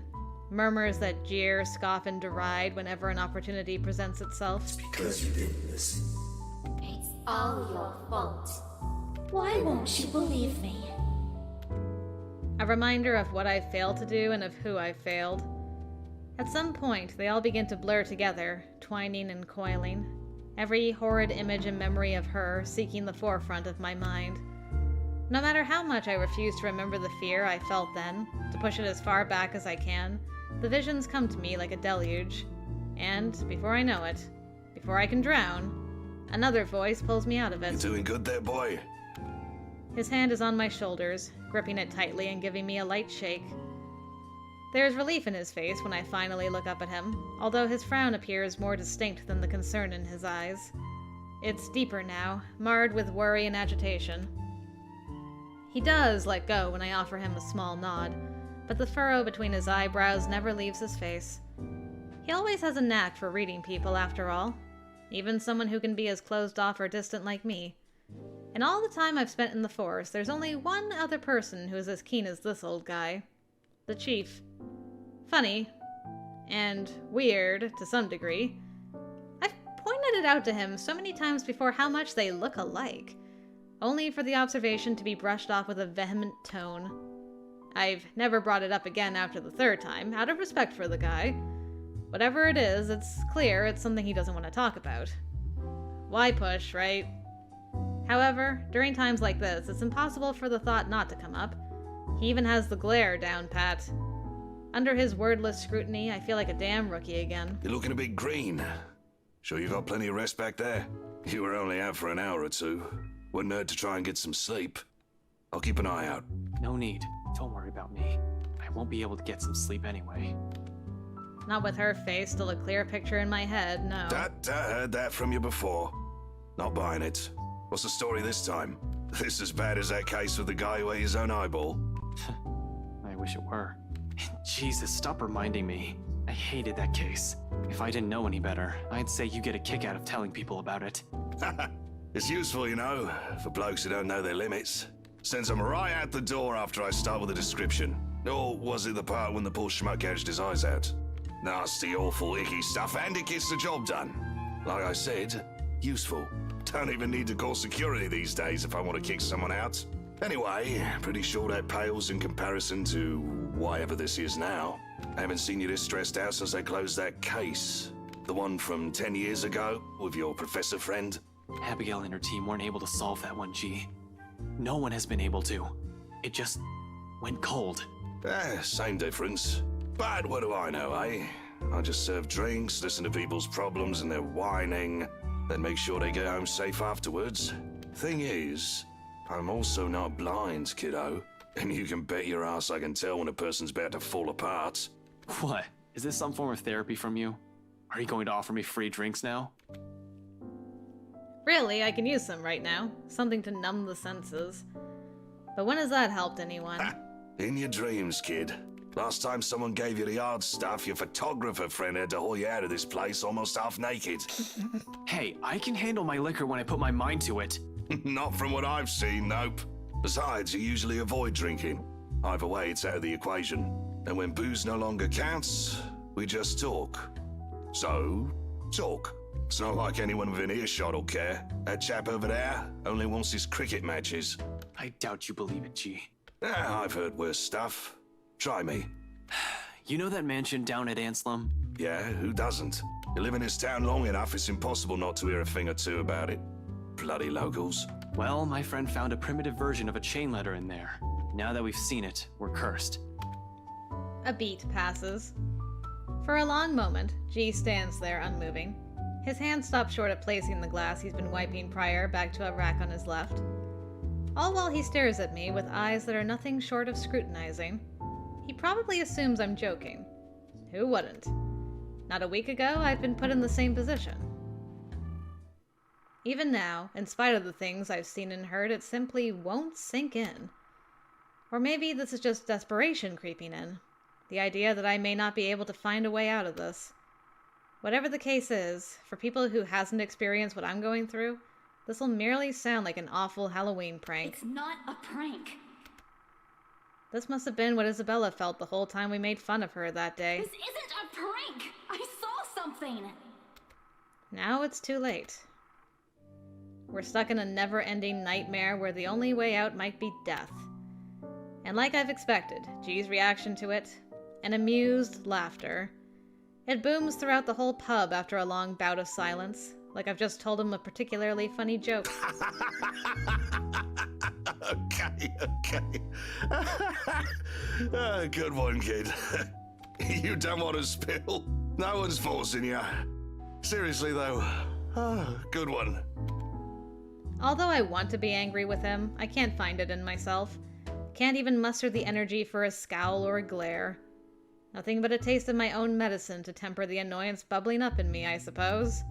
Speaker 1: Murmurs that jeer, scoff, and deride whenever an opportunity presents itself.
Speaker 2: It's because you didn't listen.
Speaker 8: It's all your fault. Why won't you believe me?
Speaker 1: A reminder of what I've failed to do and of who I've failed. At some point, they all begin to blur together, twining and coiling. Every horrid image and memory of her seeking the forefront of my mind. No matter how much I refuse to remember the fear I felt then, to push it as far back as I can, the visions come to me like a deluge. And, before I know it, before I can drown, another voice pulls me out of it.
Speaker 2: You doing good there, boy?
Speaker 1: His hand is on my shoulders, gripping it tightly and giving me a light shake. There is relief in his face when I finally look up at him, although his frown appears more distinct than the concern in his eyes. It's deeper now, marred with worry and agitation. He does let go when I offer him a small nod, but the furrow between his eyebrows never leaves his face. He always has a knack for reading people, after all. Even someone who can be as closed off or distant like me. In all the time I've spent in the force, there's only one other person who is as keen as this old guy. The chief. Funny, and weird to some degree, pointed out to him so many times before how much they look alike, only for the observation to be brushed off with a vehement tone. I've never brought it up again after the third time, out of respect for the guy. Whatever it is, it's clear it's something he doesn't want to talk about. Why push, right? However, during times like this, it's impossible for the thought not to come up. He even has the glare down pat. Under his wordless scrutiny, I feel like a damn rookie again.
Speaker 9: You're looking a bit green. Sure you got plenty of rest back there? You were only out for an hour or two. Wouldn't hurt to try and get some sleep. I'll keep an eye out.
Speaker 3: No need. Don't worry about me. I won't be able to get some sleep anyway.
Speaker 1: Not with her face still a clear picture in my head, no.
Speaker 9: I heard that from you before. Not buying it. What's the story this time? This as bad as that case with the guy who ate his own eyeball?
Speaker 3: I wish it were. Jesus, stop reminding me. I hated that case. If I didn't know any better, I'd say you get a kick out of telling people about it.
Speaker 9: It's useful, you know, for blokes who don't know their limits. Sends them right out the door after I start with a description. Or was it the part when the poor schmuck gouged his eyes out? Nasty, awful, icky stuff, and it gets the job done. Like I said, useful. Don't even need to call security these days if I want to kick someone out. Anyway, pretty sure that pales in comparison to whatever this is now. I haven't seen you this stressed out since they closed that case. The one from 10 years ago, with your professor friend.
Speaker 3: Abigail and her team weren't able to solve that one, G. No one has been able to. It just went cold.
Speaker 9: Same difference. But what do I know, eh? I just serve drinks, listen to people's problems and their whining, then make sure they get home safe afterwards. Thing is, I'm also not blind, kiddo. And you can bet your ass I can tell when a person's about to fall apart.
Speaker 3: What? Is this some form of therapy from you? Are you going to offer me free drinks now?
Speaker 1: Really, I can use some right now. Something to numb the senses. But when has that helped anyone?
Speaker 9: In your dreams, kid. Last time someone gave you the hard stuff, your photographer friend had to haul you out of this place almost half naked.
Speaker 3: Hey, I can handle my liquor when I put my mind to it.
Speaker 9: Not from what I've seen, nope. Besides, you usually avoid drinking. Either way, it's out of the equation. And when booze no longer counts, we just talk. So, talk. It's not like anyone within earshot will care. That chap over there only wants his cricket matches.
Speaker 3: I doubt you believe it, G.
Speaker 9: I've heard worse stuff. Try me.
Speaker 3: You know that mansion down at Anslem?
Speaker 9: Yeah, who doesn't? You live in this town long enough, it's impossible not to hear a thing or two about it. Bloody locals.
Speaker 3: Well, my friend found a primitive version of a chain letter in there. Now that we've seen it, we're cursed.
Speaker 1: A beat passes. For a long moment, G stands there unmoving. His hand stops short of placing the glass he's been wiping prior back to a rack on his left. All while he stares at me with eyes that are nothing short of scrutinizing. He probably assumes I'm joking. Who wouldn't? Not a week ago, I'd been put in the same position. Even now, in spite of the things I've seen and heard, it simply won't sink in. Or maybe this is just desperation creeping in. The idea that I may not be able to find a way out of this. Whatever the case is, for people who hasn't experienced what I'm going through, this will merely sound like an awful Halloween prank.
Speaker 6: It's not a prank.
Speaker 1: This must have been what Isabella felt the whole time we made fun of her that day.
Speaker 6: This isn't a prank! I saw something!
Speaker 1: Now it's too late. We're stuck in a never-ending nightmare where the only way out might be death. And like I've expected, G's reaction to it, an amused laughter. It booms throughout the whole pub after a long bout of silence, like I've just told him a particularly funny joke.
Speaker 9: Okay. Good one, kid. You don't want to spill. No one's forcing you. Seriously, though. Good one.
Speaker 1: Although I want to be angry with him, I can't find it in myself. Can't even muster the energy for a scowl or a glare. Nothing but a taste of my own medicine to temper the annoyance bubbling up in me, I suppose.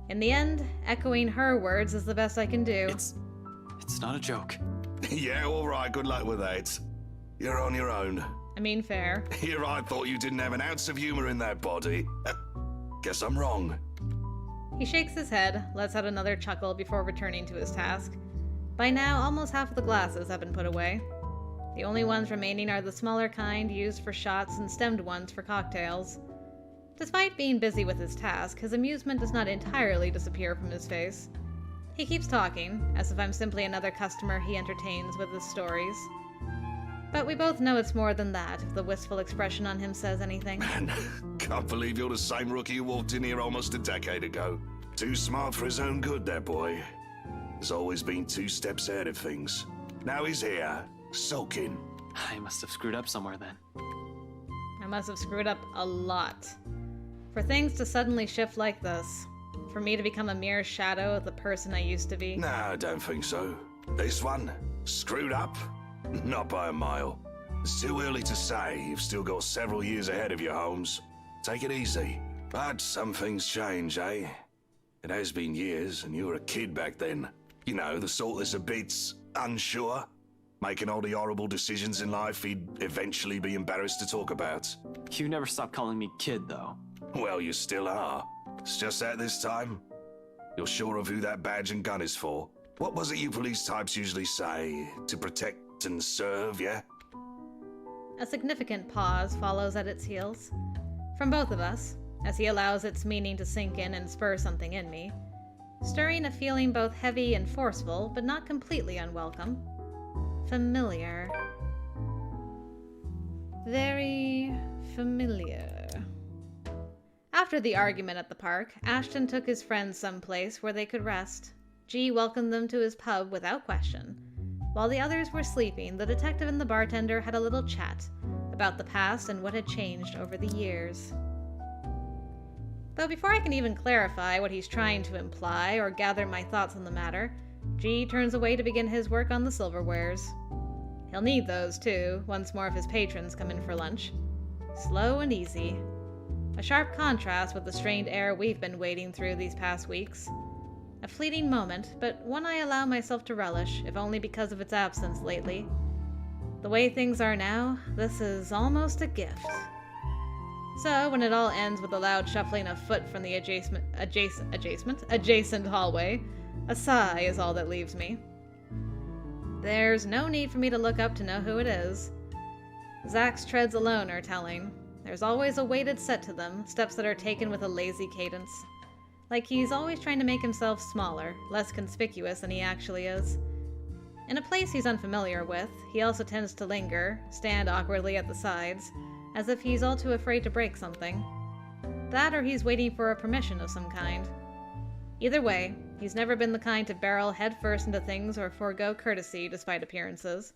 Speaker 1: In the end, echoing her words is the best I can do.
Speaker 3: It's not a joke.
Speaker 9: Yeah, all right, good luck with that. You're on your own.
Speaker 1: I mean, fair.
Speaker 9: Here I thought you didn't have an ounce of humor in that body. Guess I'm wrong.
Speaker 1: He shakes his head, lets out another chuckle before returning to his task. By now, almost half of the glasses have been put away. The only ones remaining are the smaller kind used for shots and stemmed ones for cocktails. Despite being busy with his task, his amusement does not entirely disappear from his face. He keeps talking, as if I'm simply another customer he entertains with his stories. But we both know it's more than that, if the wistful expression on him says anything.
Speaker 9: Man, can't believe you're the same rookie who walked in here almost a decade ago. Too smart for his own good, that boy. He's always been 2 steps ahead of things. Now he's here, sulking.
Speaker 3: I must have screwed up somewhere then.
Speaker 1: I must have screwed up a lot. For things to suddenly shift like this, for me to become a mere shadow of the person I used to be.
Speaker 9: Nah, I don't think so. This one, screwed up? Not by a mile. It's too early to say. You've still got several years ahead of you, Holmes. Take it easy. But some things change, eh? It has been years, and you were a kid back then. You know, the sort that's a bit unsure. Making all the horrible decisions in life he'd eventually be embarrassed to talk about.
Speaker 3: You never stopped calling me kid, though.
Speaker 9: Well, you still are. It's just that this time, you're sure of who that badge and gun is for. What was it you police types usually say? To protect and serve, yeah?
Speaker 1: A significant pause follows at its heels. From both of us, as he allows its meaning to sink in and spur something in me, stirring a feeling both heavy and forceful, but not completely unwelcome. Familiar. Very familiar. After the argument at the park, Ashton took his friends someplace where they could rest. G welcomed them to his pub without question. While the others were sleeping, the detective and the bartender had a little chat about the past and what had changed over the years. Though before I can even clarify what he's trying to imply or gather my thoughts on the matter, G turns away to begin his work on the silverwares. He'll need those, too, once more of his patrons come in for lunch. Slow and easy. A sharp contrast with the strained air we've been wading through these past weeks. A fleeting moment, but one I allow myself to relish, if only because of its absence lately. The way things are now, this is almost a gift. So, when it all ends with a loud shuffling of foot from the adjacent hallway, a sigh is all that leaves me. There's no need for me to look up to know who it is. Zach's treads alone are telling. There's always a weighted set to them, steps that are taken with a lazy cadence. Like he's always trying to make himself smaller, less conspicuous than he actually is. In a place he's unfamiliar with, he also tends to linger, stand awkwardly at the sides, as if he's all too afraid to break something. That or he's waiting for a permission of some kind. Either way, he's never been the kind to barrel headfirst into things or forego courtesy despite appearances.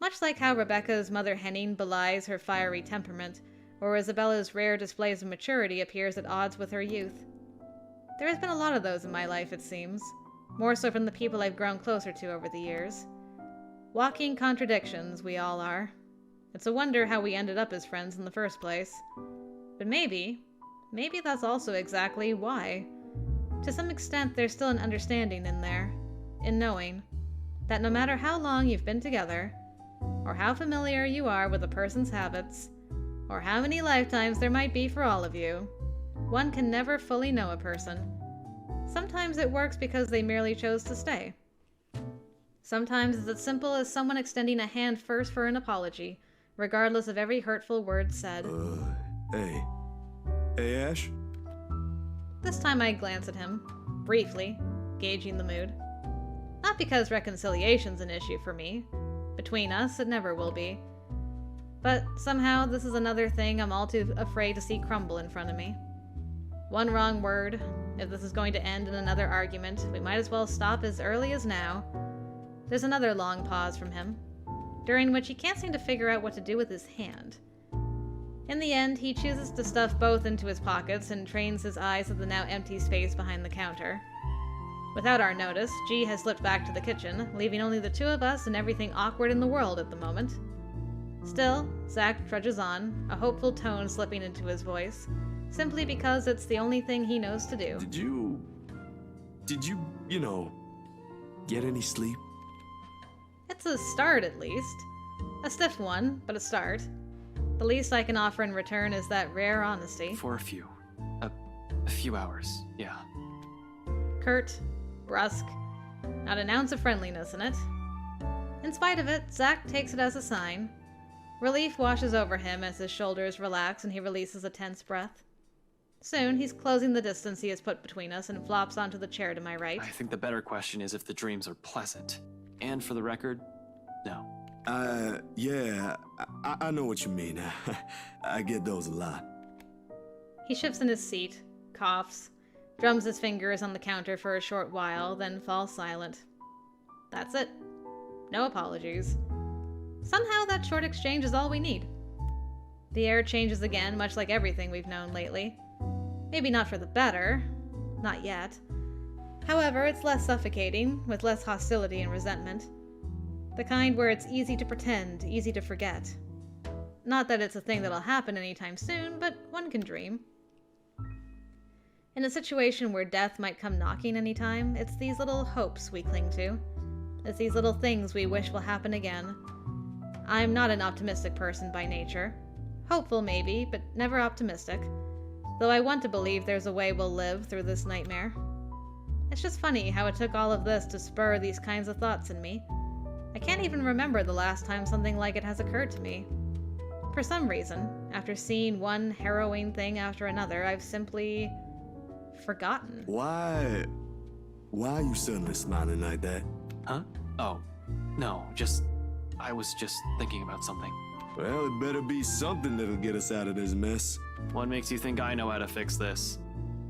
Speaker 1: Much like how Rebecca's Mother Henning belies her fiery temperament, or Isabella's rare displays of maturity appears at odds with her youth. There has been a lot of those in my life, it seems, more so from the people I've grown closer to over the years. Walking contradictions, we all are. It's a wonder how we ended up as friends in the first place. But maybe that's also exactly why. To some extent, there's still an understanding in there, in knowing that no matter how long you've been together, or how familiar you are with a person's habits, or how many lifetimes there might be for all of you, one can never fully know a person. Sometimes it works because they merely chose to stay. Sometimes it's as simple as someone extending a hand first for an apology, regardless of every hurtful word said.
Speaker 2: Hey, Ash?
Speaker 1: This time I glance at him, briefly, gauging the mood. Not because reconciliation's an issue for me. Between us, it never will be. But somehow, this is another thing I'm all too afraid to see crumble in front of me. One wrong word. If this is going to end in another argument, we might as well stop as early as now. There's another long pause from him, during which he can't seem to figure out what to do with his hand. In the end, he chooses to stuff both into his pockets and trains his eyes at the now empty space behind the counter. Without our notice, G has slipped back to the kitchen, leaving only the two of us and everything awkward in the world at the moment. Still, Zach trudges on, a hopeful tone slipping into his voice, simply because it's the only thing he knows to do.
Speaker 2: Did you, get any sleep?
Speaker 1: It's a start, at least. A stiff one, but a start. The least I can offer in return is that rare honesty.
Speaker 3: For a few hours, yeah.
Speaker 1: Curt, brusque, not an ounce of friendliness in it. In spite of it, Zach takes it as a sign. Relief washes over him as his shoulders relax and he releases a tense breath. Soon, he's closing the distance he has put between us and flops onto the chair to my right.
Speaker 3: I think the better question is if the dreams are pleasant. And for the record, no.
Speaker 2: Yeah, I know what you mean. I get those a lot.
Speaker 1: He shifts in his seat, coughs, drums his fingers on the counter for a short while, then falls silent. That's it. No apologies. Somehow that short exchange is all we need. The air changes again, much like everything we've known lately. Maybe not for the better. Not yet. However, it's less suffocating, with less hostility and resentment. The kind where it's easy to pretend, easy to forget. Not that it's a thing that'll happen anytime soon, but one can dream. In a situation where death might come knocking anytime, it's these little hopes we cling to. It's these little things we wish will happen again. I'm not an optimistic person by nature. Hopeful maybe, but never optimistic. Though I want to believe there's a way we'll live through this nightmare. It's just funny how it took all of this to spur these kinds of thoughts in me. I can't even remember the last time something like it has occurred to me. For some reason, after seeing one harrowing thing after another, I've simply forgotten.
Speaker 2: Why are you suddenly smiling like that?
Speaker 3: Huh? Oh, no, I was just thinking about something.
Speaker 2: Well, it better be something that'll get us out of this mess.
Speaker 3: What makes you think I know how to fix this?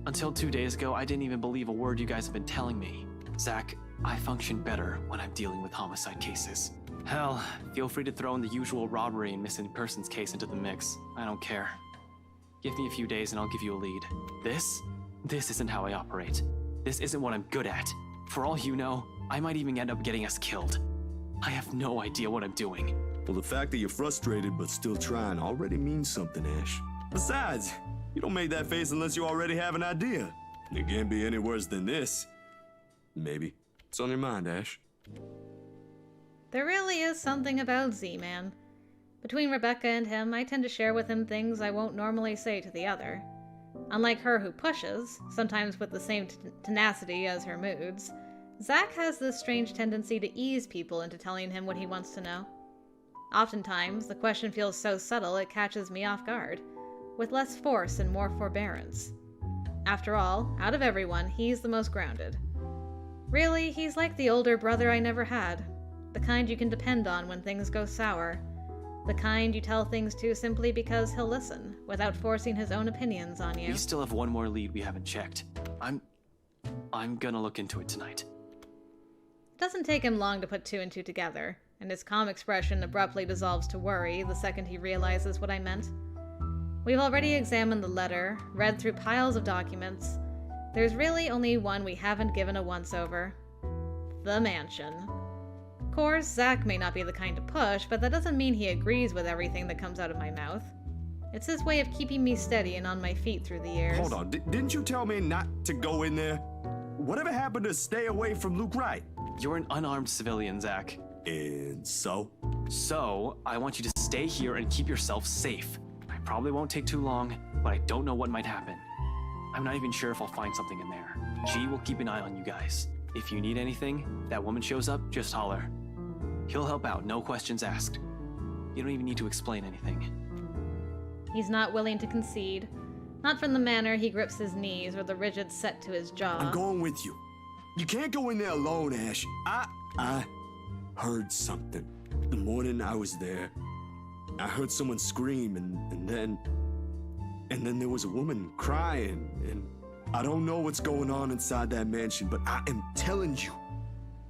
Speaker 3: Until 2 days ago, I didn't even believe a word you guys have been telling me. Zach, I function better when I'm dealing with homicide cases. Hell, feel free to throw in the usual robbery and missing persons case into the mix. I don't care. Give me a few days and I'll give you a lead. This isn't how I operate. This isn't what I'm good at. For all you know, I might even end up getting us killed. I have no idea what I'm doing.
Speaker 2: Well, the fact that you're frustrated but still trying already means something, Ash. Besides, you don't make that face unless you already have an idea. It can't be any worse than this. Maybe. What's on your mind, Ash?
Speaker 1: There really is something about Z-Man. Between Rebecca and him, I tend to share with him things I won't normally say to the other. Unlike her who pushes, sometimes with the same tenacity as her moods, Zach has this strange tendency to ease people into telling him what he wants to know. Oftentimes, the question feels so subtle it catches me off guard, with less force and more forbearance. After all, out of everyone, he's the most grounded. Really, he's like the older brother I never had, the kind you can depend on when things go sour, the kind you tell things to simply because he'll listen, without forcing his own opinions on you.
Speaker 3: We still have one more lead we haven't checked. I'm gonna look into it tonight.
Speaker 1: It doesn't take him long to put two and two together, and his calm expression abruptly dissolves to worry the second he realizes what I meant. We've already examined the letter, read through piles of documents. There's really only one we haven't given a once-over. The mansion. Of course, Zach may not be the kind to push, but that doesn't mean he agrees with everything that comes out of my mouth. It's his way of keeping me steady and on my feet through the years.
Speaker 2: Hold on, didn't you tell me not to go in there? Whatever happened to stay away from Luke Wright?
Speaker 3: You're an unarmed civilian, Zach.
Speaker 2: And so?
Speaker 3: So, I want you to stay here and keep yourself safe. I probably won't take too long, but I don't know what might happen. I'm not even sure if I'll find something in there. G will keep an eye on you guys. If you need anything, that woman shows up, just holler. He'll help out, no questions asked. You don't even need to explain anything.
Speaker 1: He's not willing to concede. Not from the manner he grips his knees or the rigid set to his jaw.
Speaker 2: I'm going with you. You can't go in there alone, Ash. I heard something. The morning I was there, I heard someone scream, and then there was a woman crying, and I don't know what's going on inside that mansion, but I am telling you,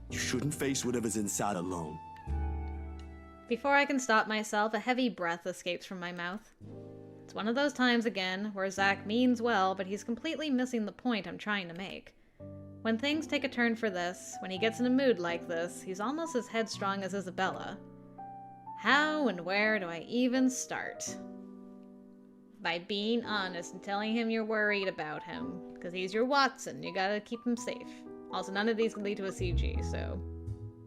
Speaker 2: you shouldn't face whatever's inside alone.
Speaker 1: Before I can stop myself, a heavy breath escapes from my mouth. It's one of those times again where Zach means well, but he's completely missing the point I'm trying to make. When things take a turn for this, when he gets in a mood like this, he's almost as headstrong as Isabella. How and where do I even start? By being honest and telling him you're worried about him. Because he's your Watson, you gotta keep him safe. Also, none of these can lead to a CG, so...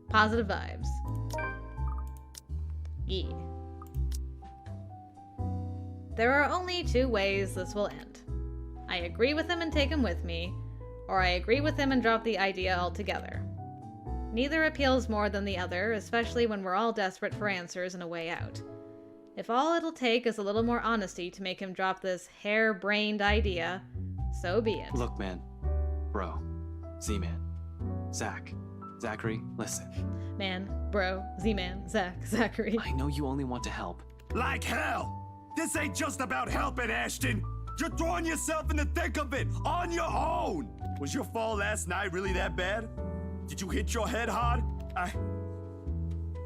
Speaker 1: positive vibes. Yeah. There are only two ways this will end. I agree with him and take him with me, or I agree with him and drop the idea altogether. Neither appeals more than the other, especially when we're all desperate for answers and a way out. If all it'll take is a little more honesty to make him drop this hair-brained idea, so be it.
Speaker 3: Look, man. Bro. Z-Man. Zach. Zachary, listen.
Speaker 1: Man, bro, Z-Man, Zachary.
Speaker 3: I know you only want to help.
Speaker 2: Like hell! This ain't just about helping, Ashton! You're throwing yourself in the thick of it, on your own! Was your fall last night really that bad? Did you hit your head hard? I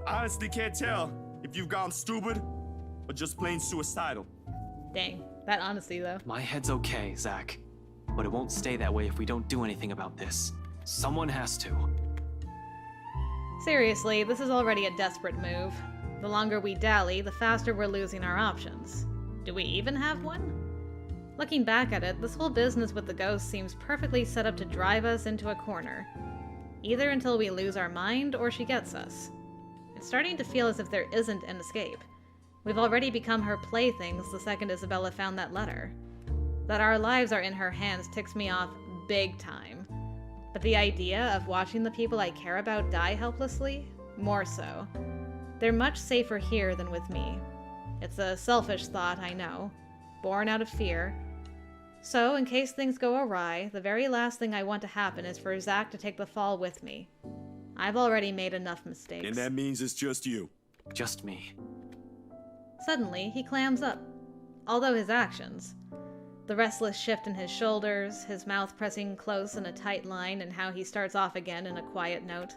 Speaker 2: honestly can't tell if you've gone stupid or just plain suicidal.
Speaker 1: Dang, that honesty though.
Speaker 3: My head's okay, Zach. But it won't stay that way if we don't do anything about this. Someone has to.
Speaker 1: Seriously, this is already a desperate move. The longer we dally, the faster we're losing our options. Do we even have one? Looking back at it, this whole business with the ghost seems perfectly set up to drive us into a corner. Either until we lose our mind, or she gets us. It's starting to feel as if there isn't an escape. We've already become her playthings the second Isabella found that letter. That our lives are in her hands ticks me off big time. But the idea of watching the people I care about die helplessly? More so. They're much safer here than with me. It's a selfish thought, I know. Born out of fear. So, in case things go awry, the very last thing I want to happen is for Zach to take the fall with me. I've already made enough mistakes.
Speaker 2: And that means it's just you.
Speaker 3: Just me.
Speaker 1: Suddenly, he clams up. Although his actions. The restless shift in his shoulders, his mouth pressing close in a tight line, and how he starts off again in a quiet note.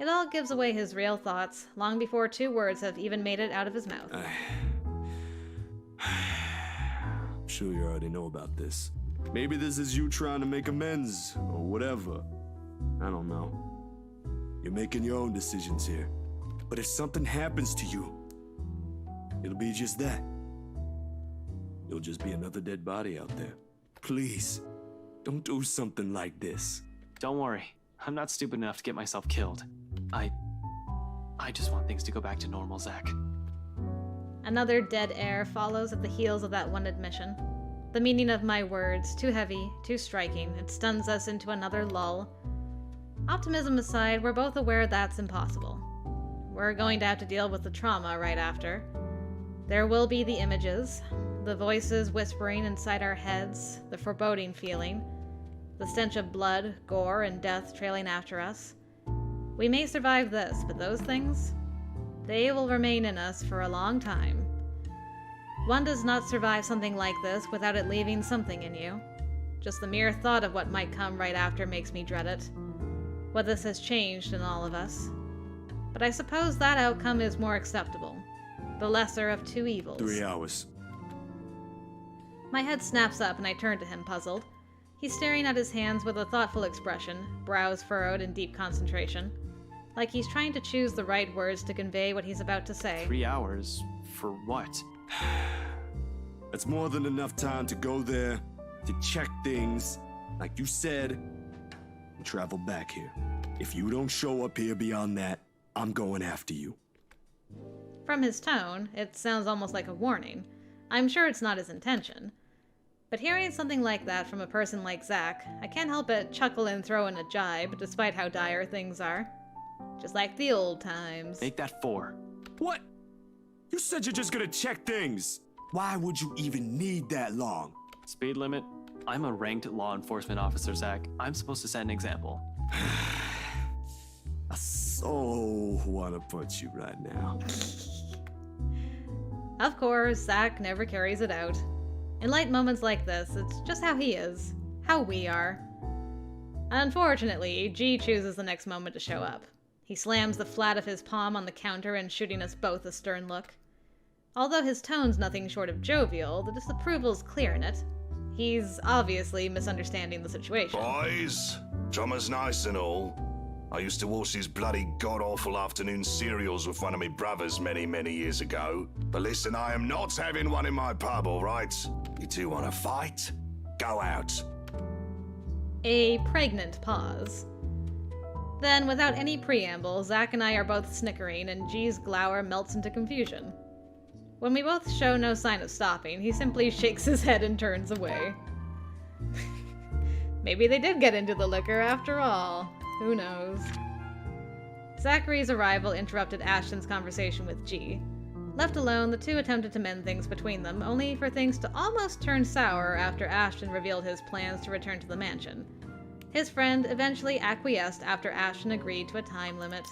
Speaker 1: It all gives away his real thoughts, long before 2 words have even made it out of his mouth.
Speaker 2: I'm sure you already know about this. Maybe this is you trying to make amends, or whatever. I don't know. You're making your own decisions here. But if something happens to you, it'll be just that. You'll just be another dead body out there. Please, don't do something like this.
Speaker 3: Don't worry. I'm not stupid enough to get myself killed. I just want things to go back to normal, Zach.
Speaker 1: Another dead air follows at the heels of that one admission. The meaning of my words, too heavy, too striking, it stuns us into another lull. Optimism aside, we're both aware that's impossible. We're going to have to deal with the trauma right after. There will be the images, the voices whispering inside our heads, the foreboding feeling, the stench of blood, gore, and death trailing after us. We may survive this, but those things, they will remain in us for a long time. One does not survive something like this without it leaving something in you. Just the mere thought of what might come right after makes me dread it. What this has changed in all of us. But I suppose that outcome is more acceptable. The lesser of 2 evils.
Speaker 2: 3 hours.
Speaker 1: My head snaps up and I turn to him, puzzled. He's staring at his hands with a thoughtful expression, brows furrowed in deep concentration. Like he's trying to choose the right words to convey what he's about to say.
Speaker 3: 3 hours? For what?
Speaker 2: That's more than enough time to go there, to check things, like you said, and travel back here. If you don't show up here beyond that, I'm going after you.
Speaker 1: From his tone, it sounds almost like a warning. I'm sure it's not his intention. But hearing something like that from a person like Zach, I can't help but chuckle and throw in a jibe, despite how dire things are. Just like the old times.
Speaker 3: Make that 4.
Speaker 2: What? You said you're just gonna check things. Why would you even need that long?
Speaker 3: Speed limit? I'm a ranked law enforcement officer, Zach. I'm supposed to set an example.
Speaker 2: I so wanna punch you right now.
Speaker 1: Of course, Zach never carries it out. In light moments like this, it's just how he is. How we are. Unfortunately, G chooses the next moment to show up. He slams the flat of his palm on the counter and shooting us both a stern look. Although his tone's nothing short of jovial, the disapproval's clear in it. He's obviously misunderstanding the situation.
Speaker 9: Boys, drummer's nice and all. I used to watch these bloody god-awful afternoon serials with one of my brothers many, many years ago. But listen, I am not having one in my pub, all right? You two want to fight? Go out.
Speaker 1: A pregnant pause. Then, without any preamble, Zach and I are both snickering, and G's glower melts into confusion. When we both show no sign of stopping, he simply shakes his head and turns away. Maybe they did get into the liquor after all. Who knows? Zachary's arrival interrupted Ashton's conversation with G. Left alone, the two attempted to mend things between them, only for things to almost turn sour after Ashton revealed his plans to return to the mansion. His friend eventually acquiesced after Ashton agreed to a time limit.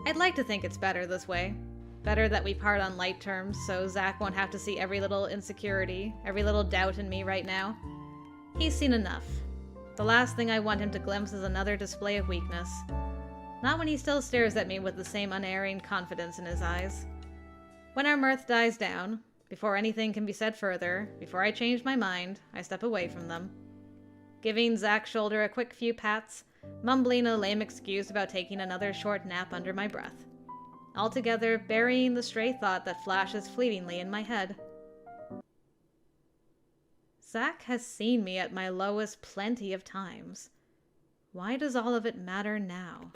Speaker 1: I'd like to think it's better this way. Better that we part on light terms, so Zach won't have to see every little insecurity, every little doubt in me right now. He's seen enough. The last thing I want him to glimpse is another display of weakness. Not when he still stares at me with the same unerring confidence in his eyes. When our mirth dies down, before anything can be said further, before I change my mind, I step away from them. Giving Zach's shoulder a quick few pats, mumbling a lame excuse about taking another short nap under my breath. Altogether burying the stray thought that flashes fleetingly in my head. Zach has seen me at my lowest plenty of times. Why does all of it matter now?